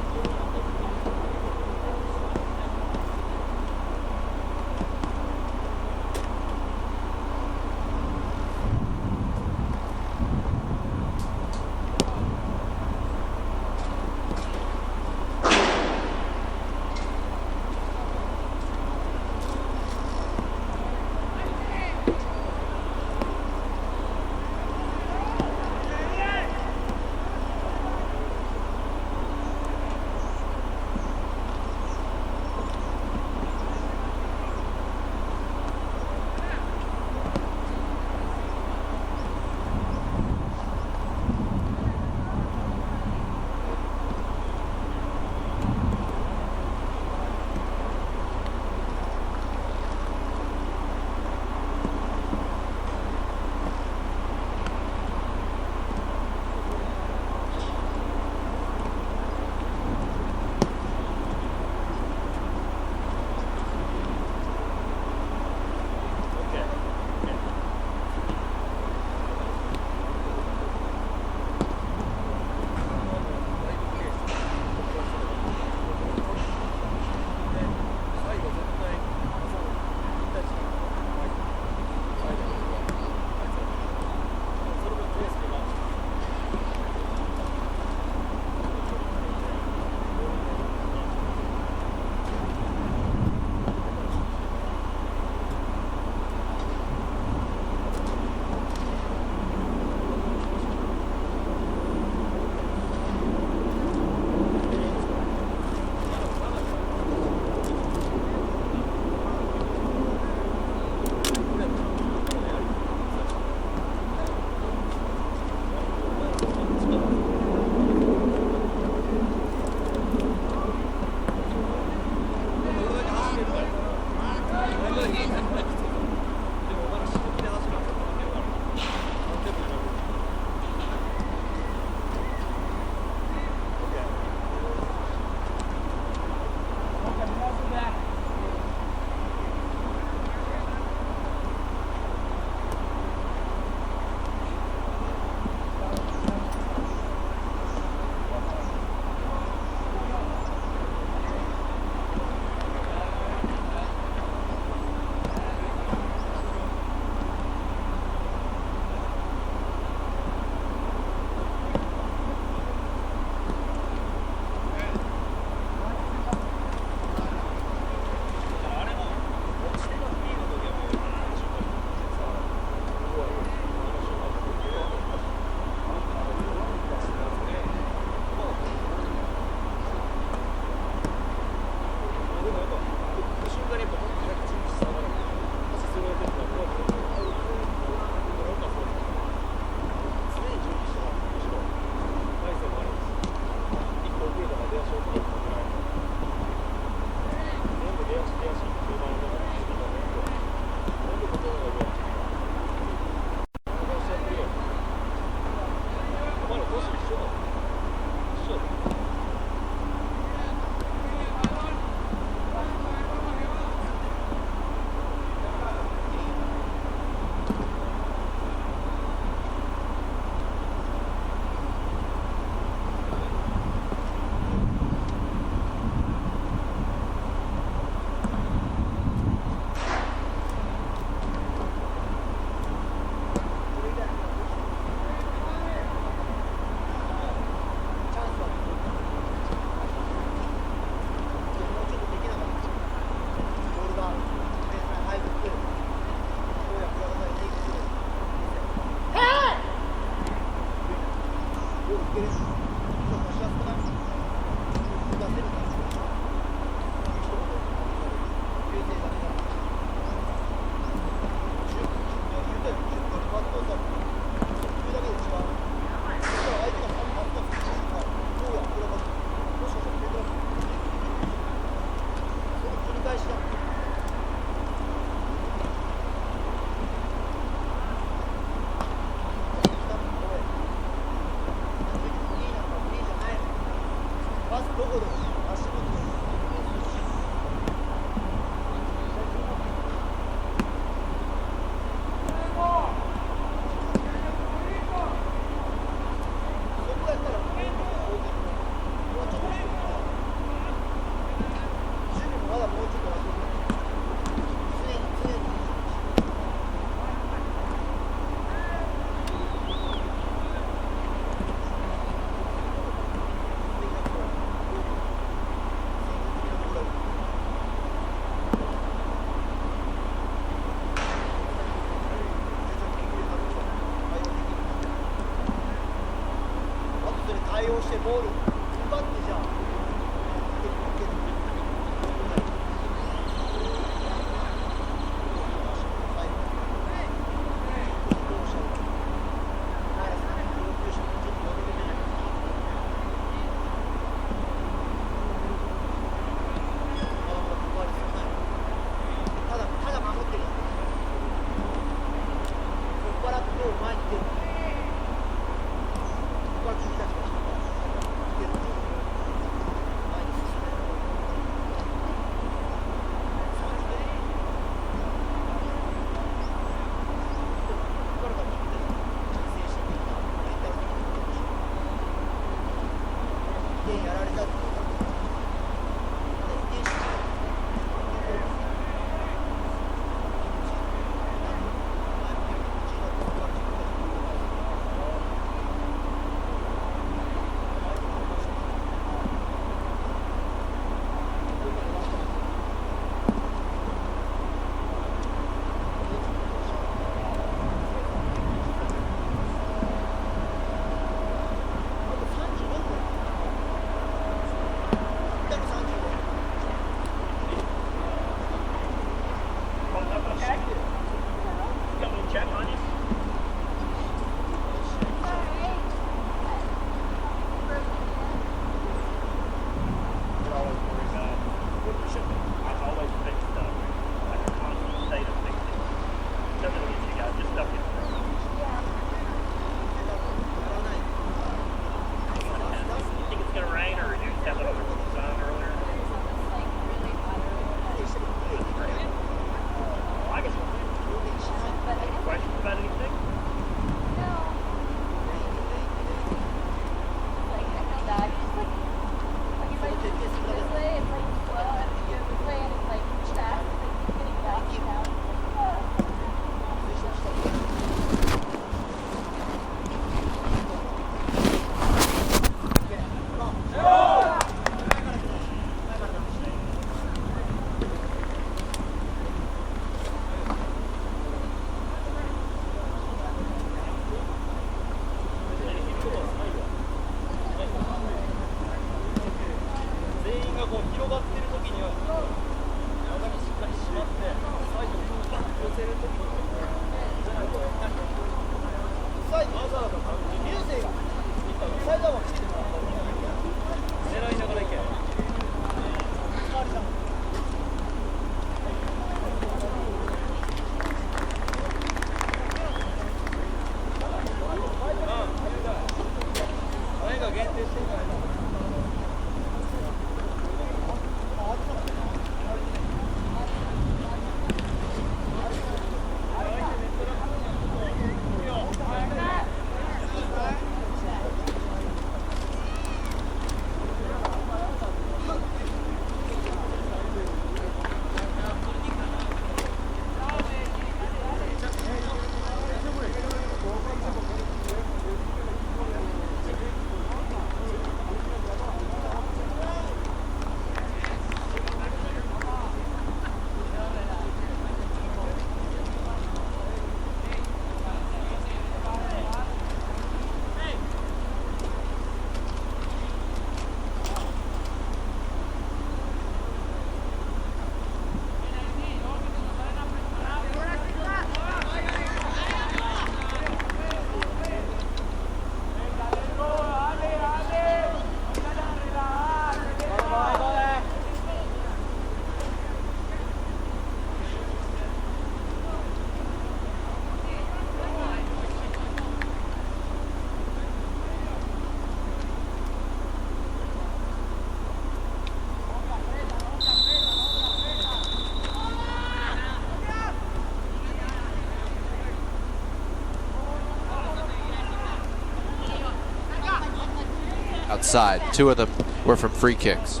outside. Two of them were from free kicks.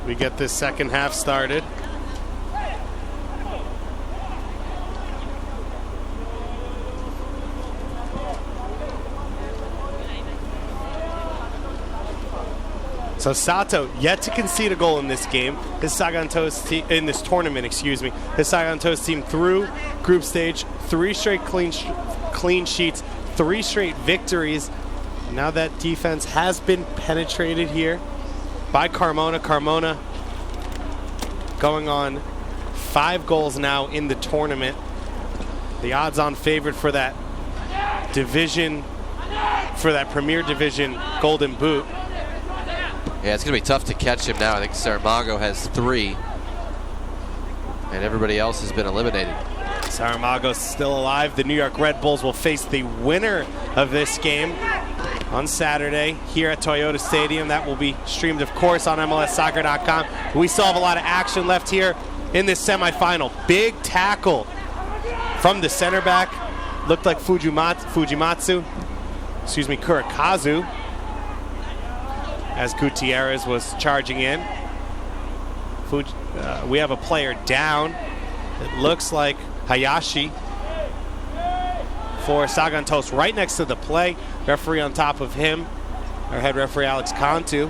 We get this second half started. So Sato yet to concede a goal in this game. His Sagan Tosu in this tournament, excuse me. His Sagan Tosu team through group stage, 3 straight clean sheets, 3 straight victories. Now that defense has been penetrated here by Carmona. Carmona going on 5 goals now in the tournament. The odds-on favorite for that division, for that Premier Division Golden Boot. Yeah, it's going to be tough to catch him now. I think Saramago has 3, and everybody else has been eliminated. Saramago's still alive. The New York Red Bulls will face the winner of this game on Saturday here at Toyota Stadium. That will be streamed, of course, on MLSsoccer.com. We still have a lot of action left here in this semifinal. Big tackle from the center back. Looked like Kurikazu, as Gutierrez was charging in. We have a player down. It looks like Hayashi for Sagan Tosu right next to the play. Referee on top of him, our head referee Alex Cantu.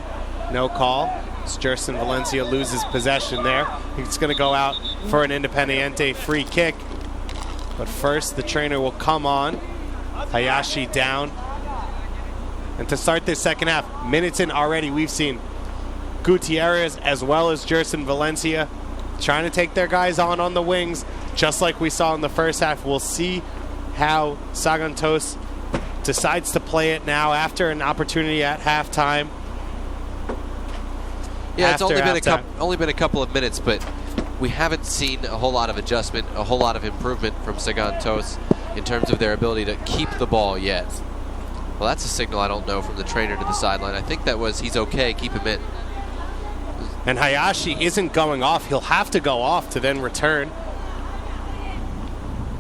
No call. As Jerson Valencia loses possession there. It's going to go out for an Independiente free kick. But first, the trainer will come on. Hayashi down. And to start this second half, minutes in already, we've seen Gutierrez as well as Jerson Valencia trying to take their guys on the wings, just like we saw in the first half. We'll see how Sagan Tosu decides to play it now after an opportunity at halftime. Yeah, it's only been a couple of minutes, but we haven't seen a whole lot of adjustment, a whole lot of improvement from Sagan Tosu in terms of their ability to keep the ball yet. Well, that's a signal I don't know from the trainer to the sideline. I think that was he's okay, keep him in. And Hayashi isn't going off. He'll have to go off to then return.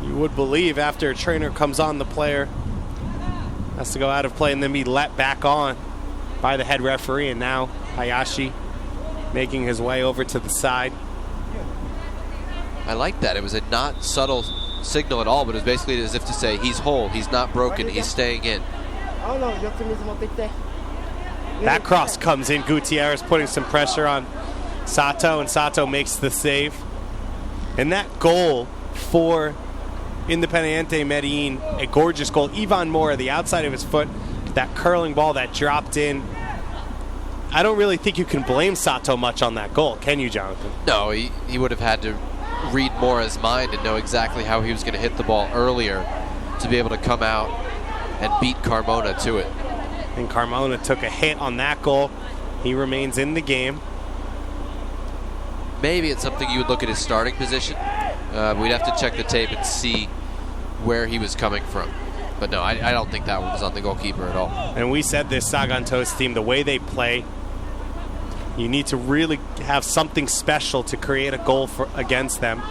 You would believe after a trainer comes on, the player has to go out of play and then be let back on by the head referee. And now Hayashi making his way over to the side. I like that. It was a not subtle signal at all, but it was basically as if to say he's whole, he's not broken, he's staying in. That cross comes in. Gutierrez putting some pressure on Sato, and Sato makes the save. And that goal for Independiente Medellin, a gorgeous goal. Ivan Mora, the outside of his foot, that curling ball that dropped in. I don't really think you can blame Sato much on that goal, can you, Jonathan? No, he would have had to read Mora's mind and know exactly how he was going to hit the ball earlier to be able to come out and beat Carmona to it. And Carmona took a hit on that goal. He remains in the game. Maybe it's something you would look at his starting position. We'd have to check the tape and see where he was coming from. But no, I don't think that one was on the goalkeeper at all. And we said this Sagan Tosu team, the way they play, you need to really have something special to create a goal against them.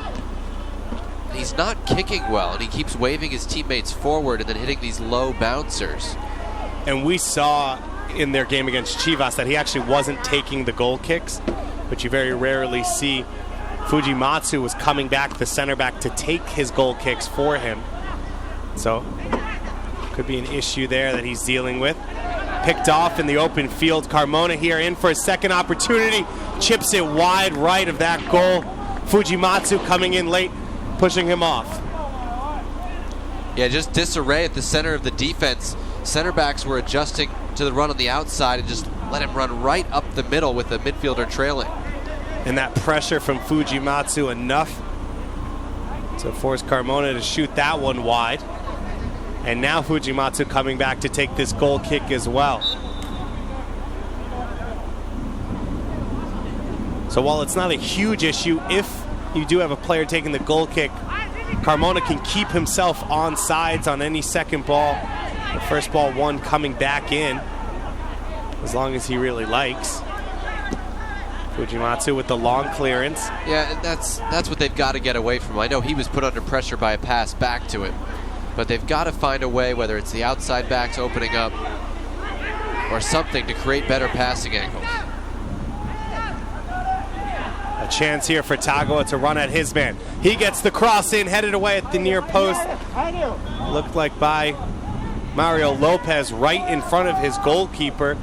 He's not kicking well, and he keeps waving his teammates forward and then hitting these low bouncers. And we saw in their game against Chivas that he actually wasn't taking the goal kicks, but you very rarely see. Fujimatsu was coming back, the center back, to take his goal kicks for him. So could be an issue there that he's dealing with. Picked off in the open field. Carmona here in for a second opportunity. Chips it wide right of that goal. Fujimatsu coming in late, pushing him off. Yeah, just disarray at the center of the defense. Center backs were adjusting to the run on the outside and just let him run right up the middle with the midfielder trailing. And that pressure from Fujimatsu enough to force Carmona to shoot that one wide. And now Fujimatsu coming back to take this goal kick as well. So while it's not a huge issue, if you do have a player taking the goal kick, Carmona can keep himself on sides on any second ball. The first ball one coming back in, as long as he really likes. Fujimatsu with the long clearance. Yeah, and that's what they've got to get away from. I know he was put under pressure by a pass back to him, but they've got to find a way, whether it's the outside backs opening up or something, to create better passing angles. A chance here for Tagawa to run at his man. He gets the cross in, headed away at the near post. Looked like by Mario Lopez right in front of his goalkeeper.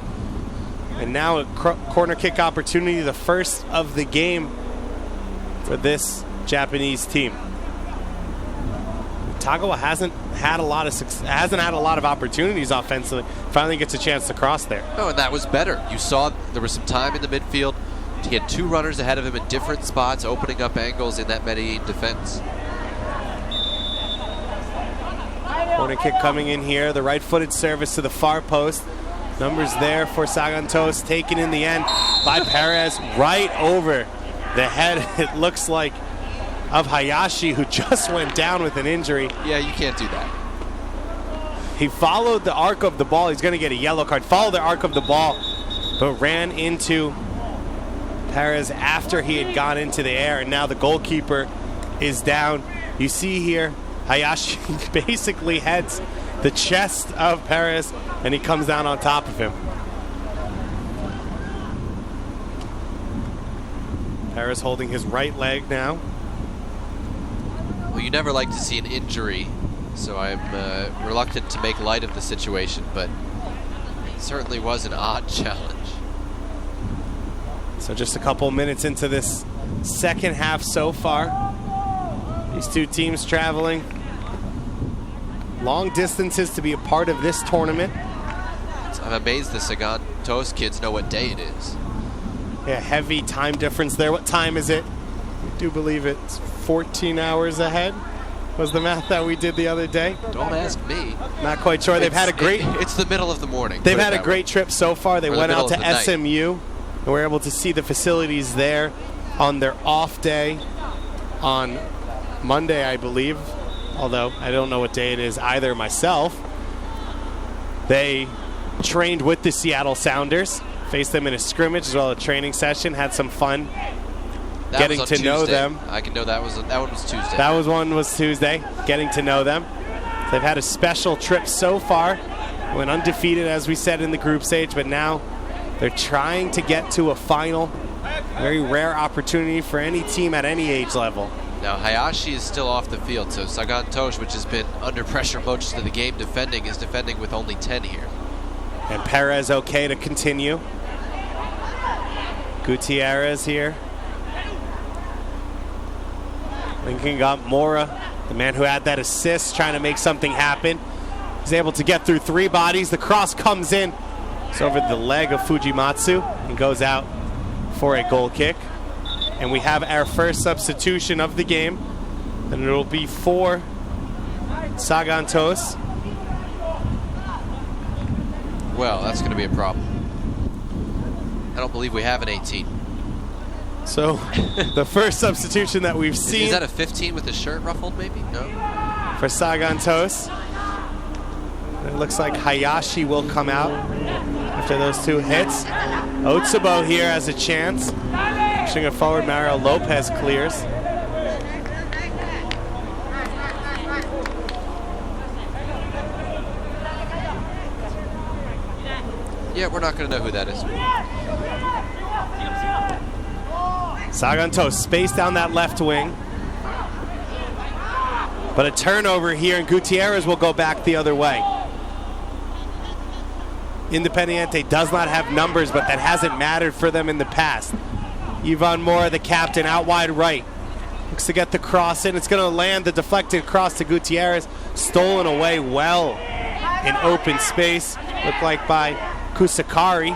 And now a corner kick opportunity, the first of the game for this Japanese team. Tagawa hasn't had a lot of opportunities offensively. Finally gets a chance to cross there. Oh, and that was better. You saw there was some time in the midfield. He had 2 runners ahead of him in different spots, opening up angles in that Medellín defense. Corner kick coming in here. The right-footed service to the far post. Numbers there for Sagan Tosu, taken in the end by Perez, right over the head, it looks like, of Hayashi, who just went down with an injury. Yeah, you can't do that. He followed the arc of the ball. He's going to get a yellow card. Followed the arc of the ball, but ran into Perez after he had gone into the air, and now the goalkeeper is down. You see here, Hayashi basically heads the chest of Perez, and he comes down on top of him. Perez holding his right leg now. Well, you never like to see an injury, so I'm reluctant to make light of the situation, but it certainly was an odd challenge. So just a couple minutes into this second half so far. These two teams traveling long distances to be a part of this tournament. I'm amazed the Sagan Tosu kids know what day it is. Yeah, heavy time difference there. What time is it? I do believe it's 14 hours ahead was the math that we did the other day. Don't ask me. Not quite sure. They've had a great... It's the middle of the morning. They've had a great trip so far. They went out to SMU and were able to see the facilities there on their off day on Monday, I believe. Although I don't know what day it is either myself. They trained with the Seattle Sounders, faced them in a scrimmage as well as a training session, had some fun getting to know them. I can know that one was Tuesday. That one was Tuesday, getting to know them. They've had a special trip so far, went undefeated as we said in the group stage, but now they're trying to get to a final. Very rare opportunity for any team at any age level. Now Hayashi is still off the field, so Sagan Tosu, which has been under pressure most of the game defending, is defending with only 10 here. And Perez okay to continue. Gutierrez here. Lincoln got Mora, the man who had that assist, trying to make something happen. He's able to get through 3 bodies. The cross comes in. It's over the leg of Fujimatsu and goes out for a goal kick. And we have our first substitution of the game. And it'll be for Sagan Tosu. Well, that's going to be a problem. I don't believe we have an 18. So, the first substitution that we've seen... Is that a 15 with his shirt ruffled, maybe? No? For Sagan Tosu. It looks like Hayashi will come out after those 2 hits. Otsubo here has a chance. Pushing it forward, Mario Lopez clears. Yeah, we're not going to know who that is. Sagan Tosu spaced down that left wing. But a turnover here, and Gutierrez will go back the other way. Independiente does not have numbers, but that hasn't mattered for them in the past. Ivan Mora, the captain, out wide right. Looks to get the cross in. It's going to land the deflected cross to Gutierrez. Stolen away well in open space. Looked like by Kusakari.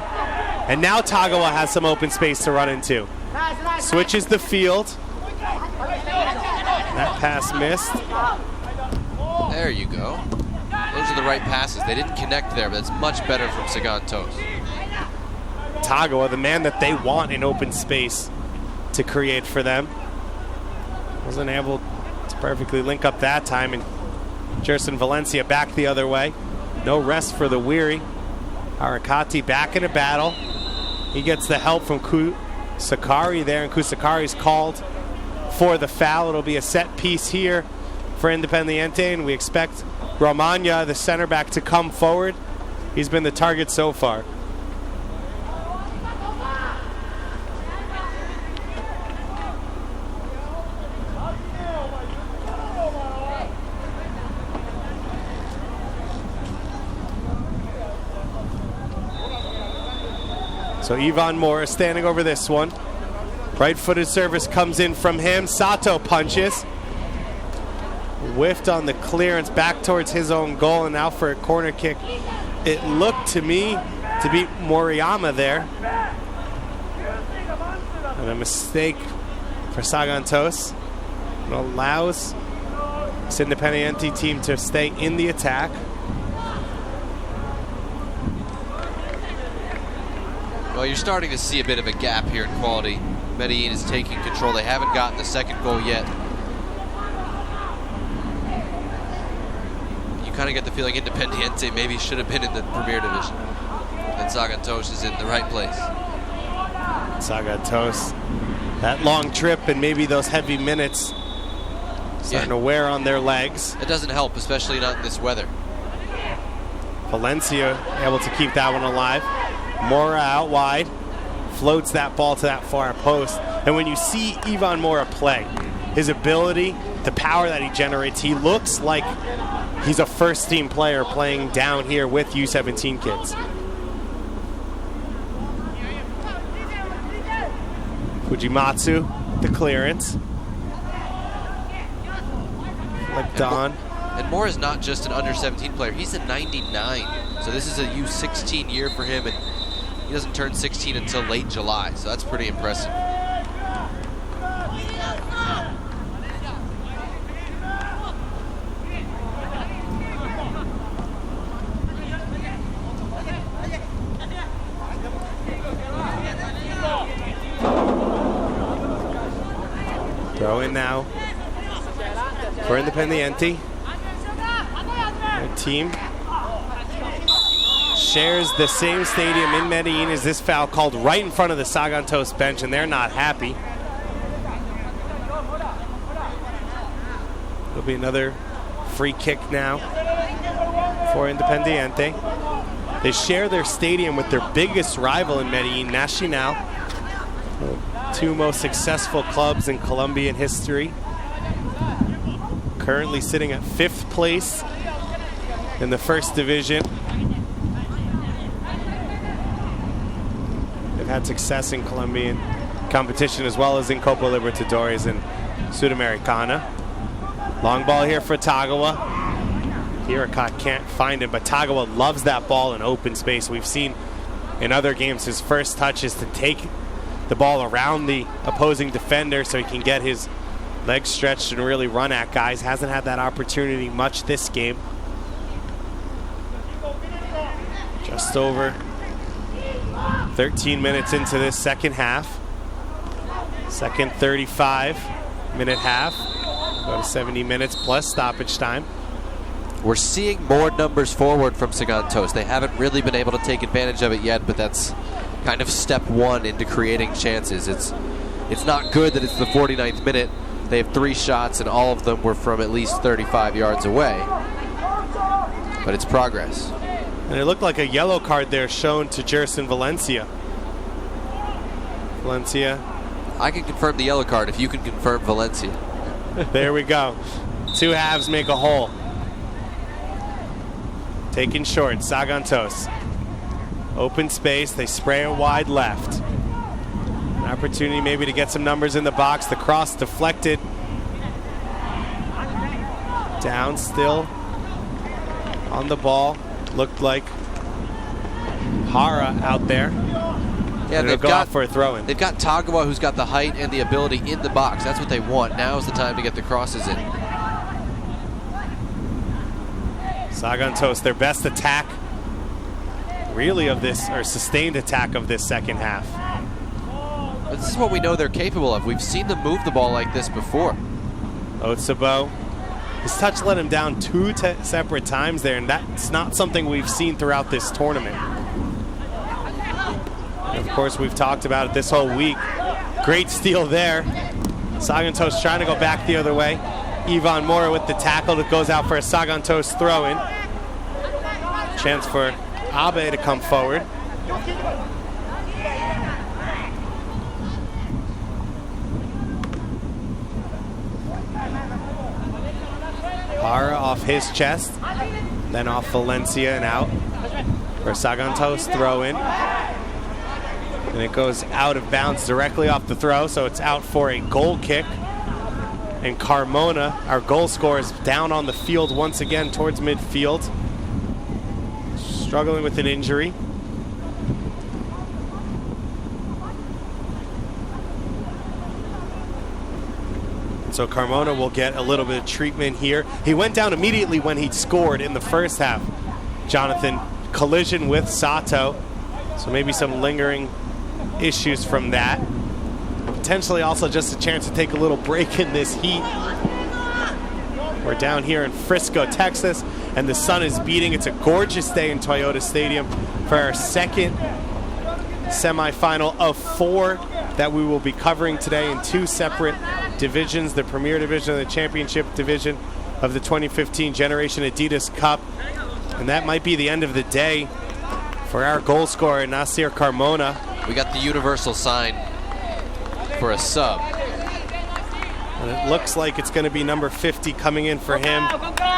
And now Tagawa has some open space to run into. Switches the field. That pass missed. There you go. Those are the right passes. They didn't connect there, but that's much better from Sagan Tosu. Tagawa, the man that they want in open space to create for them. Wasn't able to perfectly link up that time, and Jerson Valencia back the other way. No rest for the weary. Harakati back in a battle. He gets the help from Kusakari there, and Kusakari's called for the foul. It'll be a set piece here for Independiente, and we expect Romagna, the center back, to come forward. He's been the target so far. So Ivan Mora standing over this one. Right-footed service comes in from him. Sato punches. whiffed on the clearance back towards his own goal, and now for a corner kick. It looked to me to be Moriyama there. And a mistake for Sagan Tosu. It allows this Independiente team to stay in the attack. Well, you're starting to see a bit of a gap here in quality. Medellín is taking control. They haven't gotten the second goal yet. You kind of get the feeling Independiente maybe should have been in the Premier Division. And Sagan Tosu is in the right place. Sagan Tosu, that long trip and maybe those heavy minutes starting to wear on their legs. It doesn't help, especially not in this weather. Valencia able to keep that one alive. Mora out wide, floats that ball to that far post. And when you see Ivan Mora play, his ability, the power that he generates, he looks like he's a first-team player playing down here with U17 kids. Fujimatsu, the clearance. Like Don. And Mora is not just an under-17 player, he's a 99. So this is a U16 year for him, and he doesn't turn 16 until late July, so that's pretty impressive. Throw in now for Independiente. Their team shares the same stadium in Medellín as this foul called right in front of the Sagan Tosu bench, and they're not happy. There'll be another free kick now for Independiente. They share their stadium with their biggest rival in Medellín, Nacional. Two most successful clubs in Colombian history. Currently sitting at 5th place in the first division. They've had success in Colombian competition as well as in Copa Libertadores and Sudamericana. Long ball here for Tagawa. Hiracott can't find him, but Tagawa loves that ball in open space. We've seen in other games his first touch is to take the ball around the opposing defender so he can get his legs stretched and really run at guys. Hasn't had that opportunity much this game. Just over 13 minutes into this second half. Second 35-minute half. About 70 minutes plus stoppage time. We're seeing more numbers forward from Sagan Tosu. They haven't really been able to take advantage of it yet, but that's kind of step one into creating chances. It's not good that it's the 49th minute. They have 3 shots and all of them were from at least 35 yards away. But it's progress. And it looked like a yellow card there shown to Jerson Valencia. Valencia. I can confirm the yellow card if you can confirm Valencia. There we go. 2 halves make a whole. Taken short, Sagan Tosu. Open space, they spray it wide left. An opportunity maybe to get some numbers in the box. The cross deflected. Down still on the ball. Looked like Hara out there. Yeah, they've got for a throw-in. They've got Tagawa, who's got the height and the ability in the box. That's what they want. Now is the time to get the crosses in. Sagan Tosu, their best attack really of this, or sustained attack of this second half. But this is what we know they're capable of. We've seen them move the ball like this before. Otsabo, his touch let him down 2 separate times there, and that's not something we've seen throughout this tournament. And of course, we've talked about it this whole week. Great steal there. Sagan Tosu trying to go back the other way. Ivan Mora with the tackle that goes out for a Sagan Tosu throw-in. Chance for Abe to come forward. Hara off his chest, then off Valencia and out for Sagan Tosu throw-in. And it goes out of bounds directly off the throw, so it's out for a goal kick. And Carmona, our goal scorer, is down on the field once again towards midfield. Struggling with an injury. So Carmona will get a little bit of treatment here. He went down immediately when he scored in the first half. Jonathan, collision with Sato. So maybe some lingering issues from that. Potentially also just a chance to take a little break in this heat. We're down here in Frisco, Texas, and the sun is beating. It's a gorgeous day in Toyota Stadium for our second semifinal of 4 that we will be covering today in 2 separate divisions, the Premier Division and the Championship Division of the 2015 Generation Adidas Cup. And that might be the end of the day for our goal scorer, Nasir Carmona. We got the universal sign for a sub. And it looks like it's going to be number 50 coming in for him,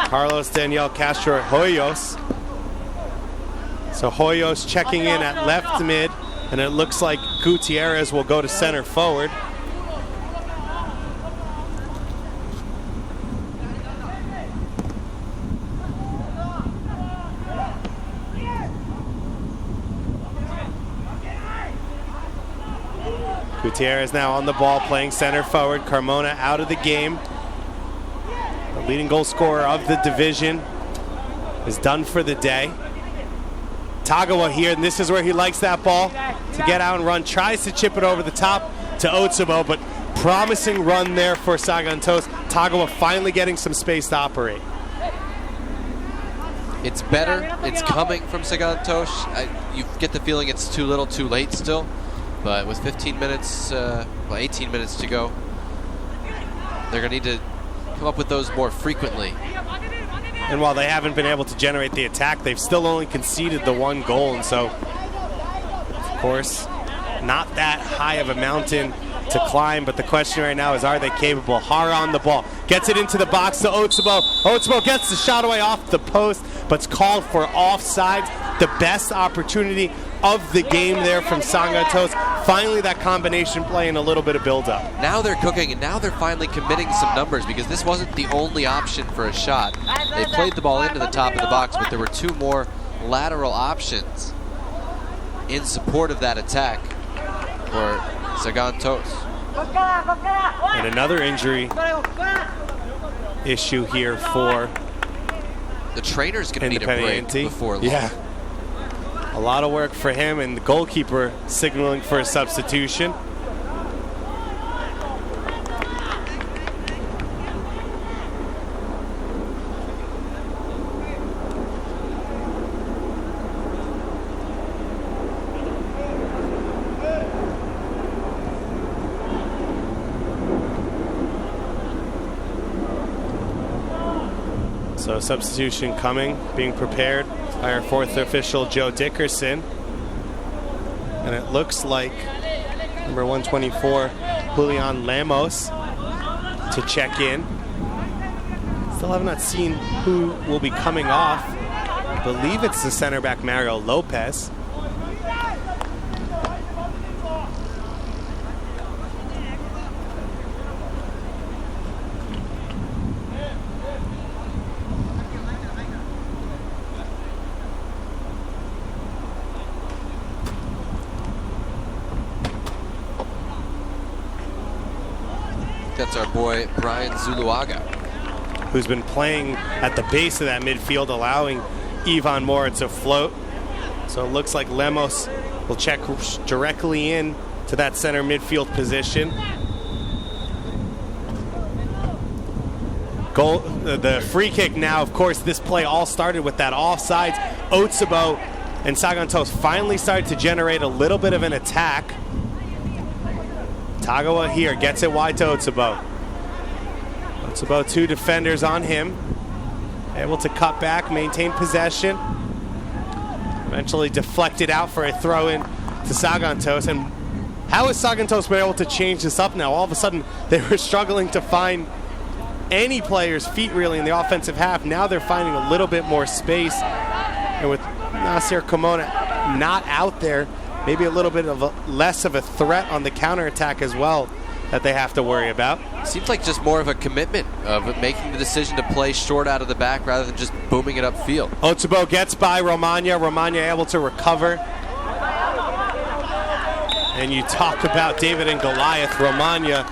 Carlos Daniel Castro Hoyos. So Hoyos checking in at left mid, and it looks like Gutierrez will go to center forward. Gutierrez now on the ball, playing center forward. Carmona out of the game. The leading goal scorer of the division is done for the day. Tagawa here, and this is where he likes that ball to get out and run. Tries to chip it over the top to Otsubo, but promising run there for Sagan Tosu. Tagawa finally getting some space to operate. It's better. It's coming from Sagan Tosu. You get the feeling it's too little, too late still. But with 18 minutes to go, they're going to need to come up with those more frequently. And while they haven't been able to generate the attack, they've still only conceded the 1 goal. And so, of course, not that high of a mountain to climb. But the question right now is, are they capable? Hara on the ball. Gets it into the box to Otsubo. Otsubo gets the shot away off the post, but it's called for offside. The best opportunity of the game there from Sagan Tosu. Finally that combination play and a little bit of build-up. Now they're cooking, and now they're finally committing some numbers, because this wasn't the only option for a shot. They played the ball into the top of the box, but there were 2 more lateral options in support of that attack for Sagan Tosu. And another injury issue here for the trainer's going to need a break before long. Yeah. A lot of work for him, and the goalkeeper signaling for a substitution. So substitution coming, being prepared by our 4th official, Joe Dickerson. And it looks like number 124, Julian Lemos, to check in. Still have not seen who will be coming off. I believe it's the center back, Mario Lopez. That's our boy Brian Zuluaga, who's been playing at the base of that midfield, allowing Ivan Mora to float. So it looks like Lemos will check directly in to that center midfield position. Goal, the free kick now, of course, this play all started with that offsides. Otsubo and Sagan Tosu finally started to generate a little bit of an attack. Tagawa here gets it wide to Otsubo. Otsubo, 2 defenders on him. Able to cut back, maintain possession. Eventually deflected out for a throw-in to Sagan Tosu. And how has Sagan Tosu been able to change this up now? All of a sudden, they were struggling to find any player's feet really in the offensive half. Now they're finding a little bit more space. And with Nasir Carmona not out there, maybe a little bit of less of a threat on the counterattack as well. that they have to worry about. Seems like just more of a commitment of making the decision to play short out of the back rather than just booming it upfield. Otsubo gets by Romagna. Romagna able to recover. And you talk about David and Goliath. Romagna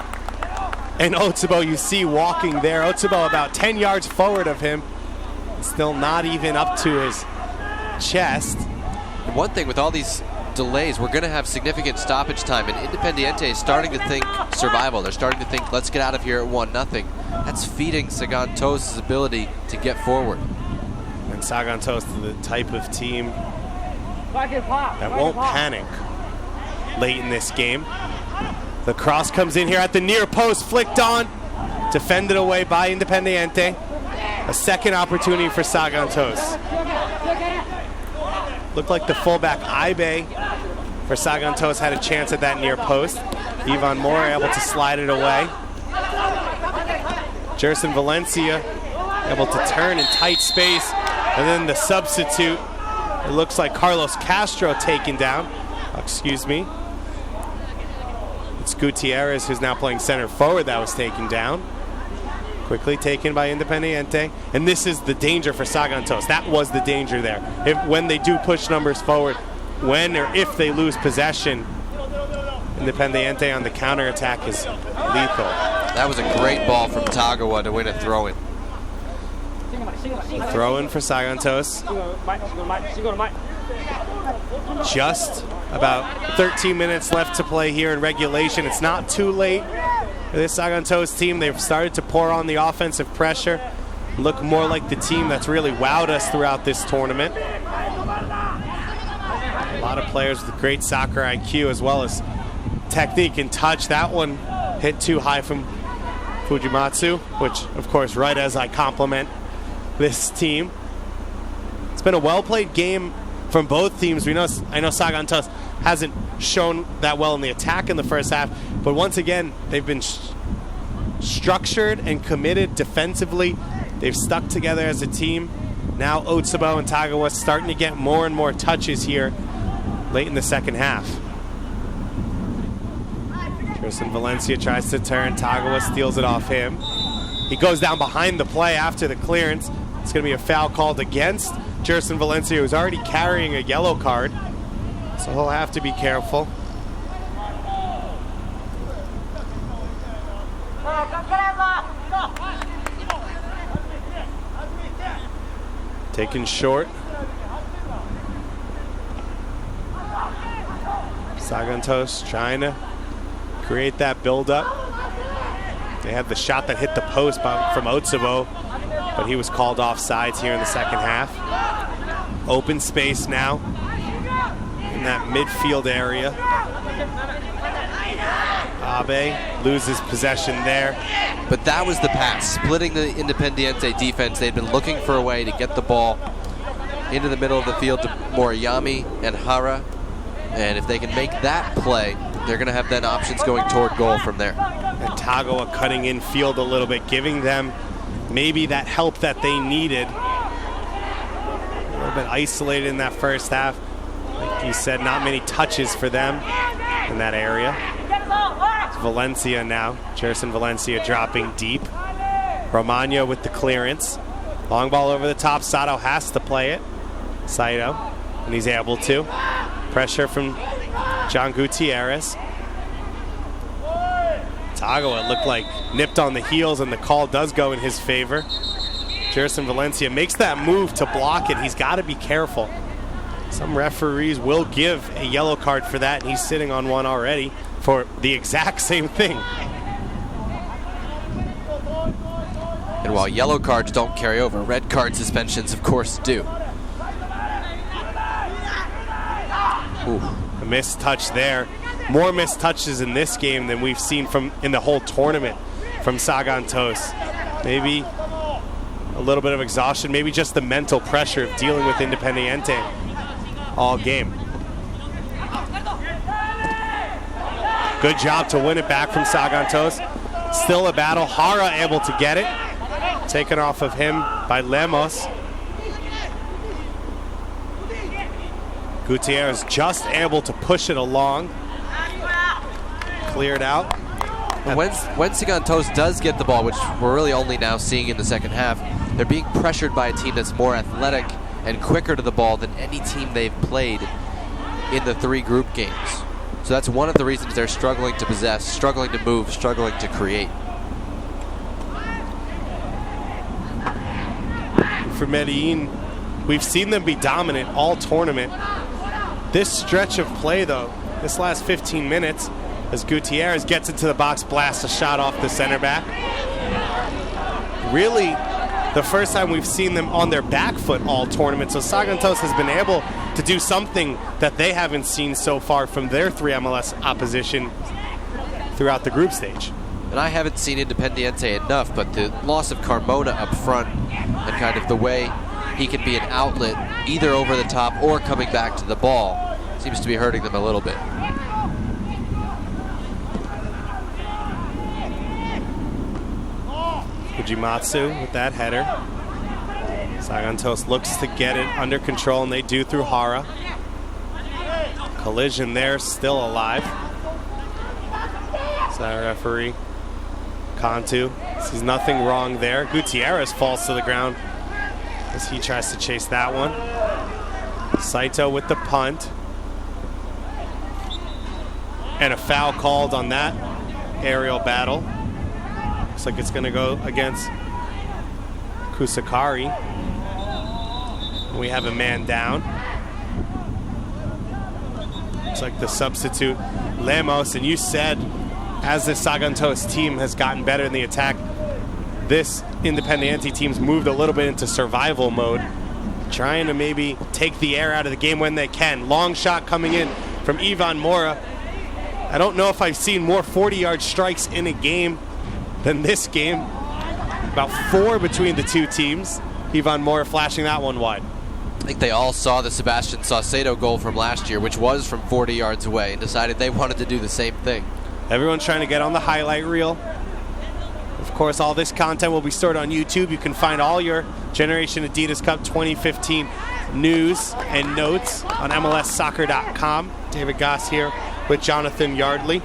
and Otsubo you see walking there. Otsubo about 10 yards forward of him. Still not even up to his chest. And one thing with all these delays, we're going to have significant stoppage time, and Independiente is starting to think survival. They're starting to think, let's get out of here at 1-0. That's feeding Sagan Tosu's ability to get forward. And Sagan Tosu, the type of team that won't panic late in this game. The cross comes in here at the near post, flicked on, defended away by Independiente. A second opportunity for Sagan Tosu. Looked like the fullback Ibe for Sagan Tosu had a chance at that near post. Ivan Moore able to slide it away. Jerson Valencia able to turn in tight space. And then the substitute, it looks like Carlos Castro taken down. Excuse me. It's Gutierrez who's now playing center forward that was taken down. Quickly taken by Independiente. And this is the danger for Sagan Tosu. That was the danger there. When they do push numbers forward, when or if they lose possession, Independiente on the counterattack is lethal. That was a great ball from Tagawa to win a throw-in. Throw-in for Sagan Tosu. Just about 13 minutes left to play here in regulation. It's not too late. This Sagan Tosu team, they've started to pour on the offensive pressure, look more like the team that's really wowed us throughout this tournament. A lot of players with great soccer IQ as well as technique and touch. That one hit too high from Fujimatsu, which of course right as I compliment this team. It's been a well-played game from both teams. I know Sagan Tosu hasn't shown that well in the attack in the first half, but once again, they've been structured and committed defensively. They've stuck together as a team. Now Otsubo and Tagawa starting to get more and more touches here late in the second half. Tristan Valencia tries to turn. Tagawa steals it off him. He goes down behind the play after the clearance. It's going to be a foul called against Jerson Valencia, who's already carrying a yellow card. So he'll have to be careful. Taken short. Sagan Tosu trying to create that build-up. They had the shot that hit the post from Otsubo, but he was called off sides here in the second half. Open space now in that midfield area. Abe loses possession there. But that was the pass, splitting the Independiente defense. They'd been looking for a way to get the ball into the middle of the field to Moriyami and Hara. And if they can make that play, they're going to have then options going toward goal from there. And Tagawa cutting in field a little bit, giving them maybe that help that they needed. A little bit isolated in that first half. Like you said, not many touches for them in that area. It's Valencia now. Jerson Valencia dropping deep. Romagna with the clearance. Long ball over the top. Sato has to play it. Saito, and he's able to. Pressure from John Gutierrez. Tagawa looked like nipped on the heels, and the call does go in his favor. Jerson Valencia makes that move to block it. He's got to be careful. Some referees will give a yellow card for that, and he's sitting on one already for the exact same thing. And while yellow cards don't carry over, red card suspensions, of course, do. Ooh, a missed touch there. More missed touches in this game than we've seen in the whole tournament from Sagan Tosu. Maybe a little bit of exhaustion, maybe just the mental pressure of dealing with Independiente all game. Good job to win it back from Sagan Tosu. Still a battle. Hara able to get it. Taken off of him by Lemos. Gutierrez just able to push it along. Cleared out. When Sagan Tosu does get the ball, which we're really only now seeing in the second half, they're being pressured by a team that's more athletic and quicker to the ball than any team they've played in the 3 group games. So that's one of the reasons they're struggling to possess, struggling to move, struggling to create. For Medellín, we've seen them be dominant all tournament. This stretch of play, though, this last 15 minutes, as Gutierrez gets into the box, blasts a shot off the center back. Really, the first time we've seen them on their back foot all tournament. So Sagan Tosu has been able to do something that they haven't seen so far from their 3 MLS opposition throughout the group stage. And I haven't seen Independiente enough, but the loss of Carmona up front and kind of the way he can be an outlet either over the top or coming back to the ball seems to be hurting them a little bit. Fujimatsu with that header. Sagan Tosu looks to get it under control, and they do through Hara. Collision there, still alive. So our referee, Kantu, sees nothing wrong there. Gutierrez falls to the ground as he tries to chase that one. Saito with the punt. And a foul called on that aerial battle. Looks like it's going to go against Kusakari. We have a man down. Looks like the substitute, Lemos. And you said, as the Sagan Tosu team has gotten better in the attack, this Independiente team's moved a little bit into survival mode, trying to maybe take the air out of the game when they can. Long shot coming in from Ivan Mora. I don't know if I've seen more 40-yard strikes in a game than this game. About 4 between the 2 teams. Ivan Mora flashing that one wide. I think they all saw the Sebastian Saucedo goal from last year, which was from 40 yards away, and decided they wanted to do the same thing. Everyone's trying to get on the highlight reel. Of course, all this content will be stored on YouTube. You can find all your Generation Adidas Cup 2015 news and notes on MLSsoccer.com. David Goss here with Jonathan Yardley.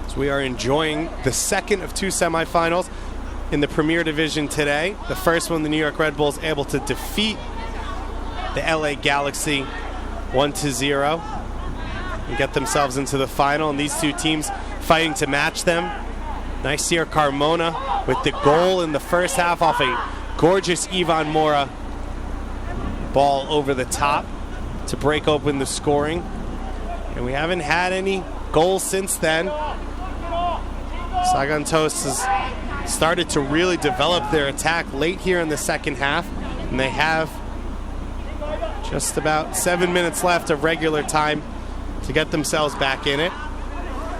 So we are enjoying the second of 2 semifinals in the Premier Division today. The first one, the New York Red Bulls able to defeat the LA Galaxy 1-0 and get themselves into the final. And these 2 teams fighting to match them. Nice here, Carmona with the goal in the first half off a gorgeous Ivan Mora ball over the top to break open the scoring. And we haven't had any goals since then. Sagan Tosu has started to really develop their attack late here in the second half, and they have just about 7 minutes left of regular time to get themselves back in it.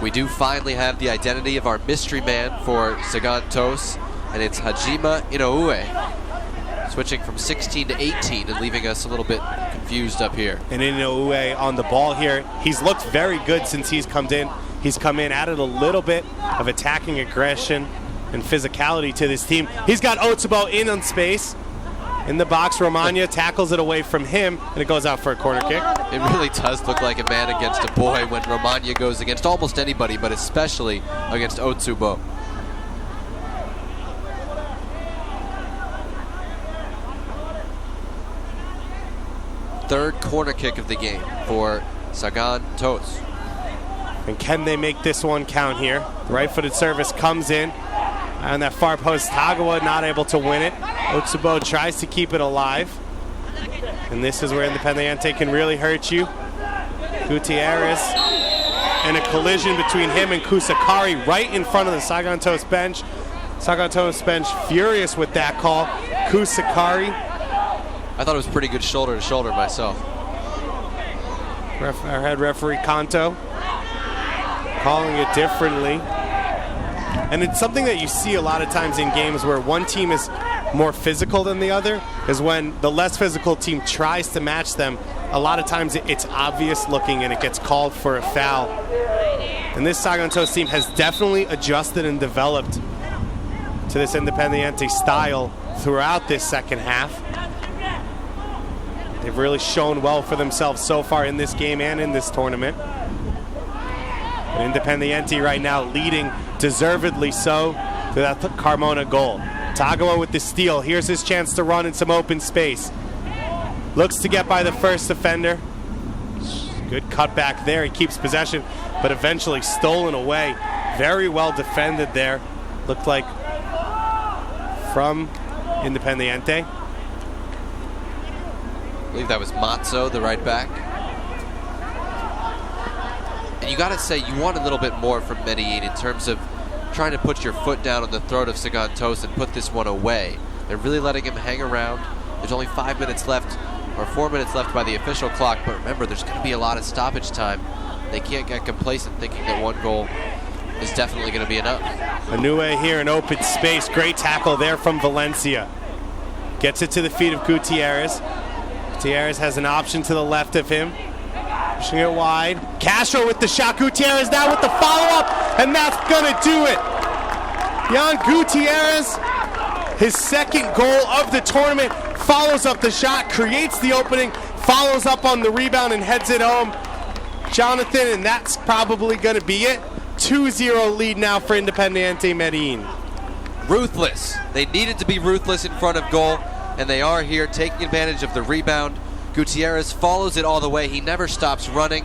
We do finally have the identity of our mystery man for Sagan Tosu, and it's Hajime Inoue, switching from 16 to 18 and leaving us a little bit confused up here. And Inoue on the ball here. He's looked very good since he's come in. He's come in, added a little bit of attacking aggression and physicality to this team. He's got Otsubo in on space. In the box, Romagna tackles it away from him, and it goes out for a corner kick. It really does look like a man against a boy when Romagna goes against almost anybody, but especially against Otsubo. Third corner kick of the game for Sagan Tosu. And can they make this one count here? The right-footed service comes in. On that far post, Tagawa not able to win it. Otsubo tries to keep it alive. And this is where Independiente can really hurt you. Gutierrez and a collision between him and Kusakari right in front of the Sagan Tosu bench. Sagan Tosu bench furious with that call. Kusakari. I thought it was pretty good shoulder to shoulder myself. Our head referee Kanto calling it differently. And it's something that you see a lot of times in games where one team is more physical than the other, is when the less physical team tries to match them. A lot of times it's obvious looking and it gets called for a foul. And this Sagan Tosu team has definitely adjusted and developed to this Independiente style throughout this second half. They've really shown well for themselves so far in this game and in this tournament. Independiente right now leading, deservedly so, to that Carmona goal. Tagawa with the steal. Here's his chance to run in some open space. Looks to get by the first defender. Good cutback there. He keeps possession, but eventually stolen away. Very well defended there. Looked like from Independiente. I believe that was Matzo, the right back. And you got to say, you want a little bit more from Medellín in terms of trying to put your foot down on the throat of Sagan Tosu and put this one away. They're really letting him hang around. There's only 5 minutes left, or 4 minutes left by the official clock, but remember, there's going to be a lot of stoppage time. They can't get complacent thinking that one goal is definitely going to be enough. Anue here in open space. Great tackle there from Valencia. Gets it to the feet of Gutierrez. Gutierrez has an option to the left of him. Pushing it wide. Castro with the shot. Gutierrez now with the follow-up, and that's going to do it. Jan Gutierrez, his second goal of the tournament, follows up the shot, creates the opening, follows up on the rebound, and heads it home. Jonathan, and that's probably going to be it. 2-0 lead now for Independiente Medellín. Ruthless. They needed to be ruthless in front of goal, and they are here taking advantage of the rebound. Gutierrez follows it all the way. He never stops running,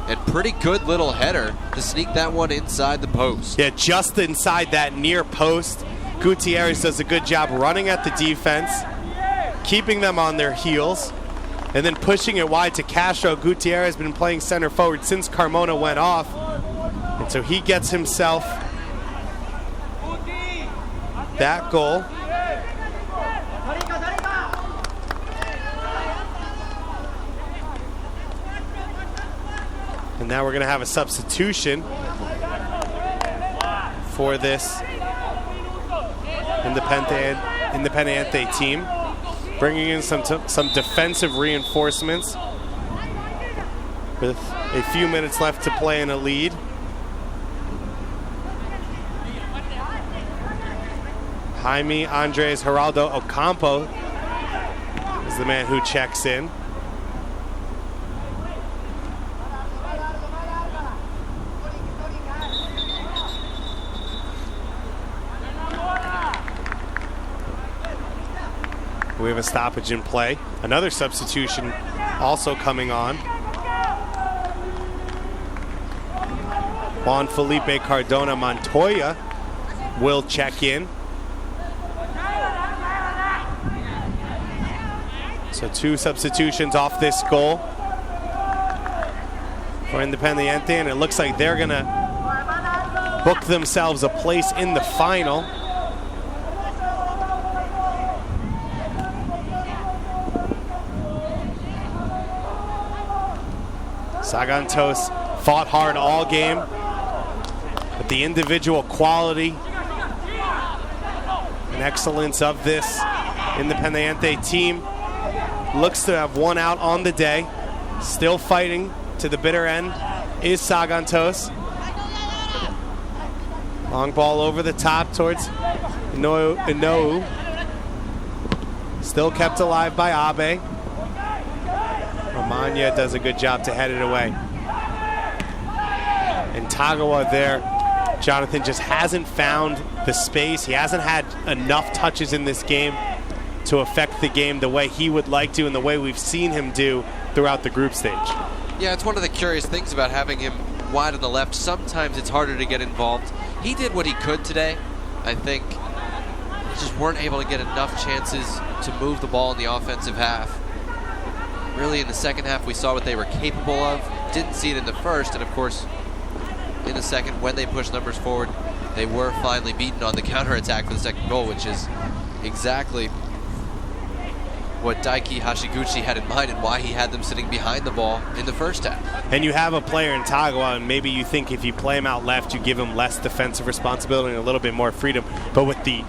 and pretty good little header to sneak that one inside the post. Yeah, just inside that near post. Gutierrez does a good job running at the defense, keeping them on their heels, and then pushing it wide to Castro. Gutierrez has been playing center forward since Carmona went off, and so he gets himself that goal. And now we're going to have a substitution for this Independiente team, bringing in some defensive reinforcements with a few minutes left to play in a lead. Jaime Andres Geraldo Ocampo is the man who checks in. We have a stoppage in play. Another substitution also coming on. Juan Felipe Cardona Montoya will check in. So 2 substitutions off this goal for Independiente, and it looks like they're going to book themselves a place in the final. Sagan Tosu fought hard all game, but the individual quality and excellence of this Independiente team looks to have won out on the day. Still fighting to the bitter end is Sagan Tosu. Long ball over the top towards Inou. Still kept alive by Abe. Romagna does a good job to head it away. And Tagawa there, Jonathan, just hasn't found the space. He hasn't had enough touches in this game to affect the game the way he would like to and the way we've seen him do throughout the group stage. Yeah, it's one of the curious things about having him wide on the left. Sometimes it's harder to get involved. He did what he could today. I think he just weren't able to get enough chances to move the ball in the offensive half. Really, in the second half, we saw what they were capable of. Didn't see it in the first, and of course, in the second, when they pushed numbers forward, they were finally beaten on the counterattack for the second goal, which is exactly what Daiki Hashiguchi had in mind and why he had them sitting behind the ball in the first half. And you have a player in Tagawa, and maybe you think if you play him out left, you give him less defensive responsibility and a little bit more freedom. But with the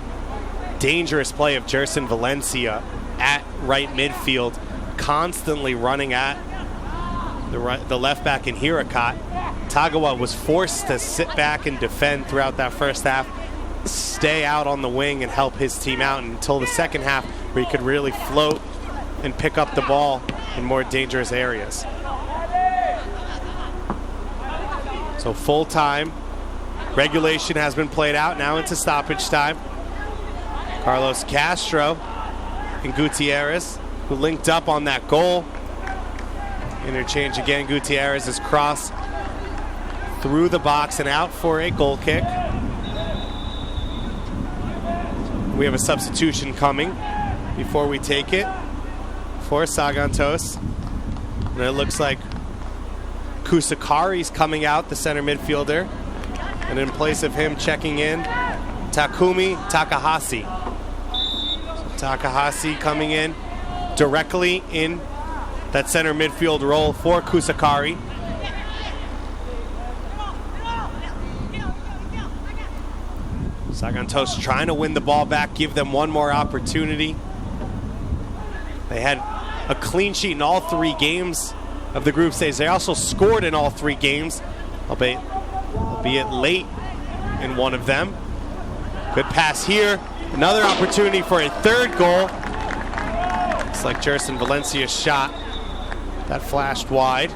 dangerous play of Jerson Valencia at right midfield, constantly running at the left back in Hirakat, Tagawa was forced to sit back and defend throughout that first half, stay out on the wing and help his team out until the second half, where he could really float and pick up the ball in more dangerous areas. So full time. Regulation has been played out. Now into stoppage time. Carlos Castro and Gutierrez, who linked up on that goal. Interchange again. Gutierrez's cross through the box and out for a goal kick. We have a substitution coming before we take it for Sagan Tosu. And it looks like Kusakari's coming out, the center midfielder. And in place of him, checking in, Takumi Takahashi. So Takahashi coming in directly in that center midfield role for Kusakari. Sagan Tosu trying to win the ball back, give them one more opportunity. They had a clean sheet in all 3 games of the group stage. They also scored in all 3 games, albeit late in one of them. Good pass here. Another opportunity for a 3rd goal. Looks like Jerson Valencia's shot that flashed wide.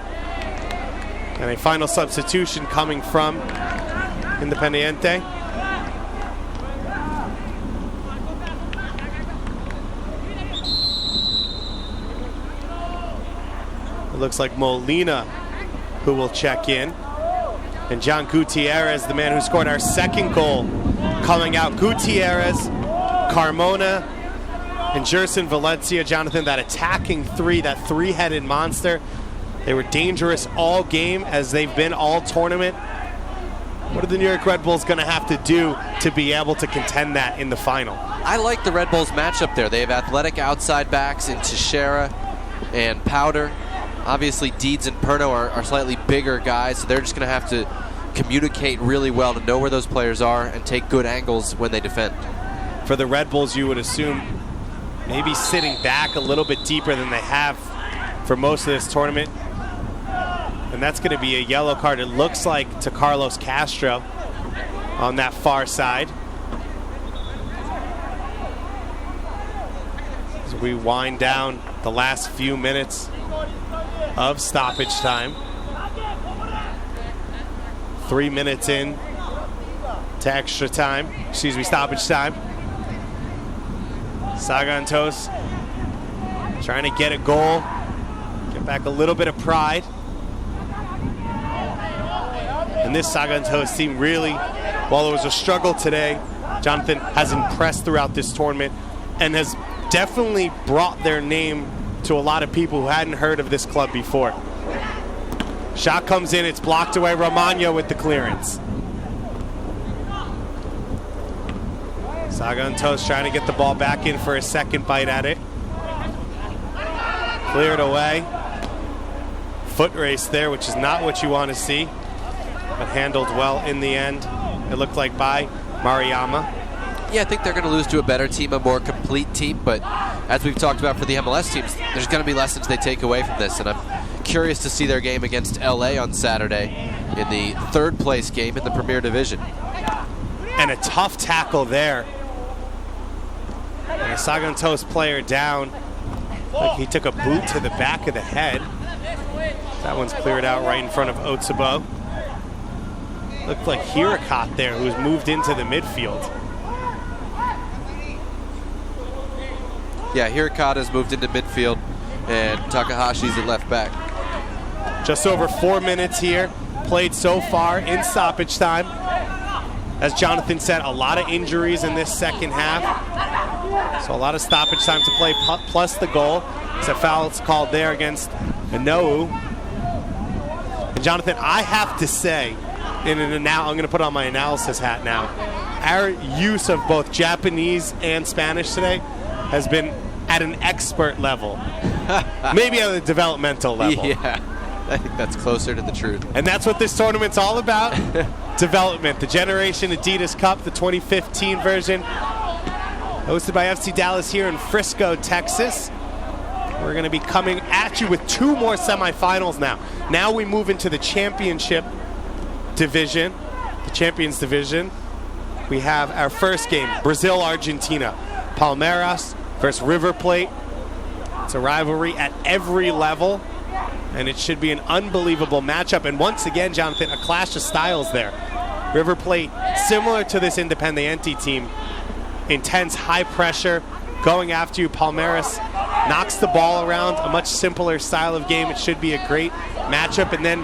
And a final substitution coming from Independiente. It looks like Molina who will check in. And John Gutierrez, the man who scored our 2nd goal, coming out. Gutierrez, Carmona, and Jerson Valencia. Jonathan, that attacking 3, that 3-headed monster. They were dangerous all game, as they've been all tournament. What are the New York Red Bulls going to have to do to be able to contend that in the final? I like the Red Bulls matchup there. They have athletic outside backs in Teixeira and Powder. Obviously, Deeds and Perno are slightly bigger guys, so they're just going to have to communicate really well to know where those players are and take good angles when they defend. For the Red Bulls, you would assume maybe sitting back a little bit deeper than they have for most of this tournament. And that's going to be a yellow card, it looks like, to Carlos Castro on that far side. As we wind down the last few minutes of stoppage time. 3 minutes in to extra time, stoppage time. Sagan Tosu trying to get a goal, get back a little bit of pride. And this Sagan Tosu team really, while it was a struggle today, Jonathan, has impressed throughout this tournament and has definitely brought their name to a lot of people who hadn't heard of this club before. Shot comes in, it's blocked away. Romano with the clearance. Sagan Tosu trying to get the ball back in for a 2nd bite at it. Cleared away. Foot race there, which is not what you want to see, but handled well in the end. It looked like by Mariyama. Yeah, I think they're going to lose to a better team, a more complete team, but as we've talked about for the MLS teams, there's going to be lessons they take away from this, and I'm curious to see their game against LA on Saturday in the 3rd place game in the Premier Division. And a tough tackle there. And a Sagan Tosu player down. Like he took a boot to the back of the head. That one's cleared out right in front of Otsubo. Looked like Hiracott there, who's moved into the midfield. Yeah, Hiracott has moved into midfield, and Takahashi's at left back. Just over 4 minutes here, played so far in stoppage time. As Jonathan said, a lot of injuries in this 2nd half. So a lot of stoppage time to play, plus the goal. It's a foul called there against Inoue. And Jonathan, I have to say, I'm going to put on my analysis hat now, our use of both Japanese and Spanish today has been at an expert level. Maybe at a developmental level. Yeah, I think that's closer to the truth. And that's what this tournament's all about. Development. The Generation Adidas Cup, the 2015 version, hosted by FC Dallas here in Frisco, Texas. We're going to be coming at you with 2 more semifinals now. Now we move into the championship division, the Champions Division. We have our first game, Brazil-Argentina. Palmeiras versus River Plate. It's a rivalry at every level. and it should be an unbelievable matchup. And once again, Jonathan, a clash of styles there. River Plate, similar to this Independiente team, intense, high pressure, going after you. Palmeiras knocks the ball around, a much simpler style of game. It should be a great matchup. And then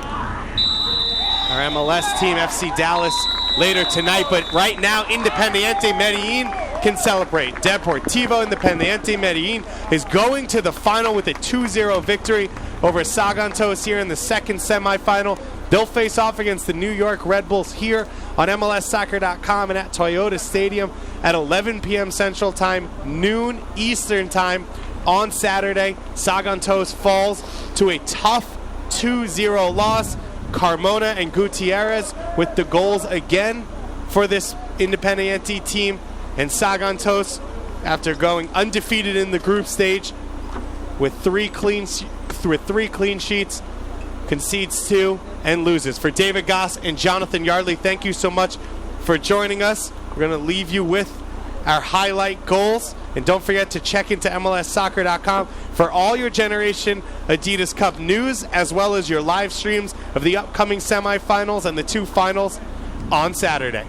our MLS team, FC Dallas, later tonight. But right now, Independiente Medellín can celebrate. Deportivo Independiente Medellín is going to the final with a 2-0 victory over Sagan here in the second semifinal. They'll face off against the New York Red Bulls here on MLSsoccer.com and at Toyota Stadium at 11 p.m. Central Time, noon Eastern Time on Saturday. Sagan falls to a tough 2-0 loss. Carmona and Gutierrez with the goals again for this Independiente team. And Sagan, after going undefeated in the group stage with three clean sheets, concedes 2 and loses. For David Goss and Jonathan Yardley, thank you so much for joining us. We're going to leave you with our highlight goals. And don't forget to check into MLSsoccer.com for all your Generation Adidas Cup news, as well as your live streams of the upcoming semifinals and the 2 finals on Saturday.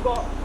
Go.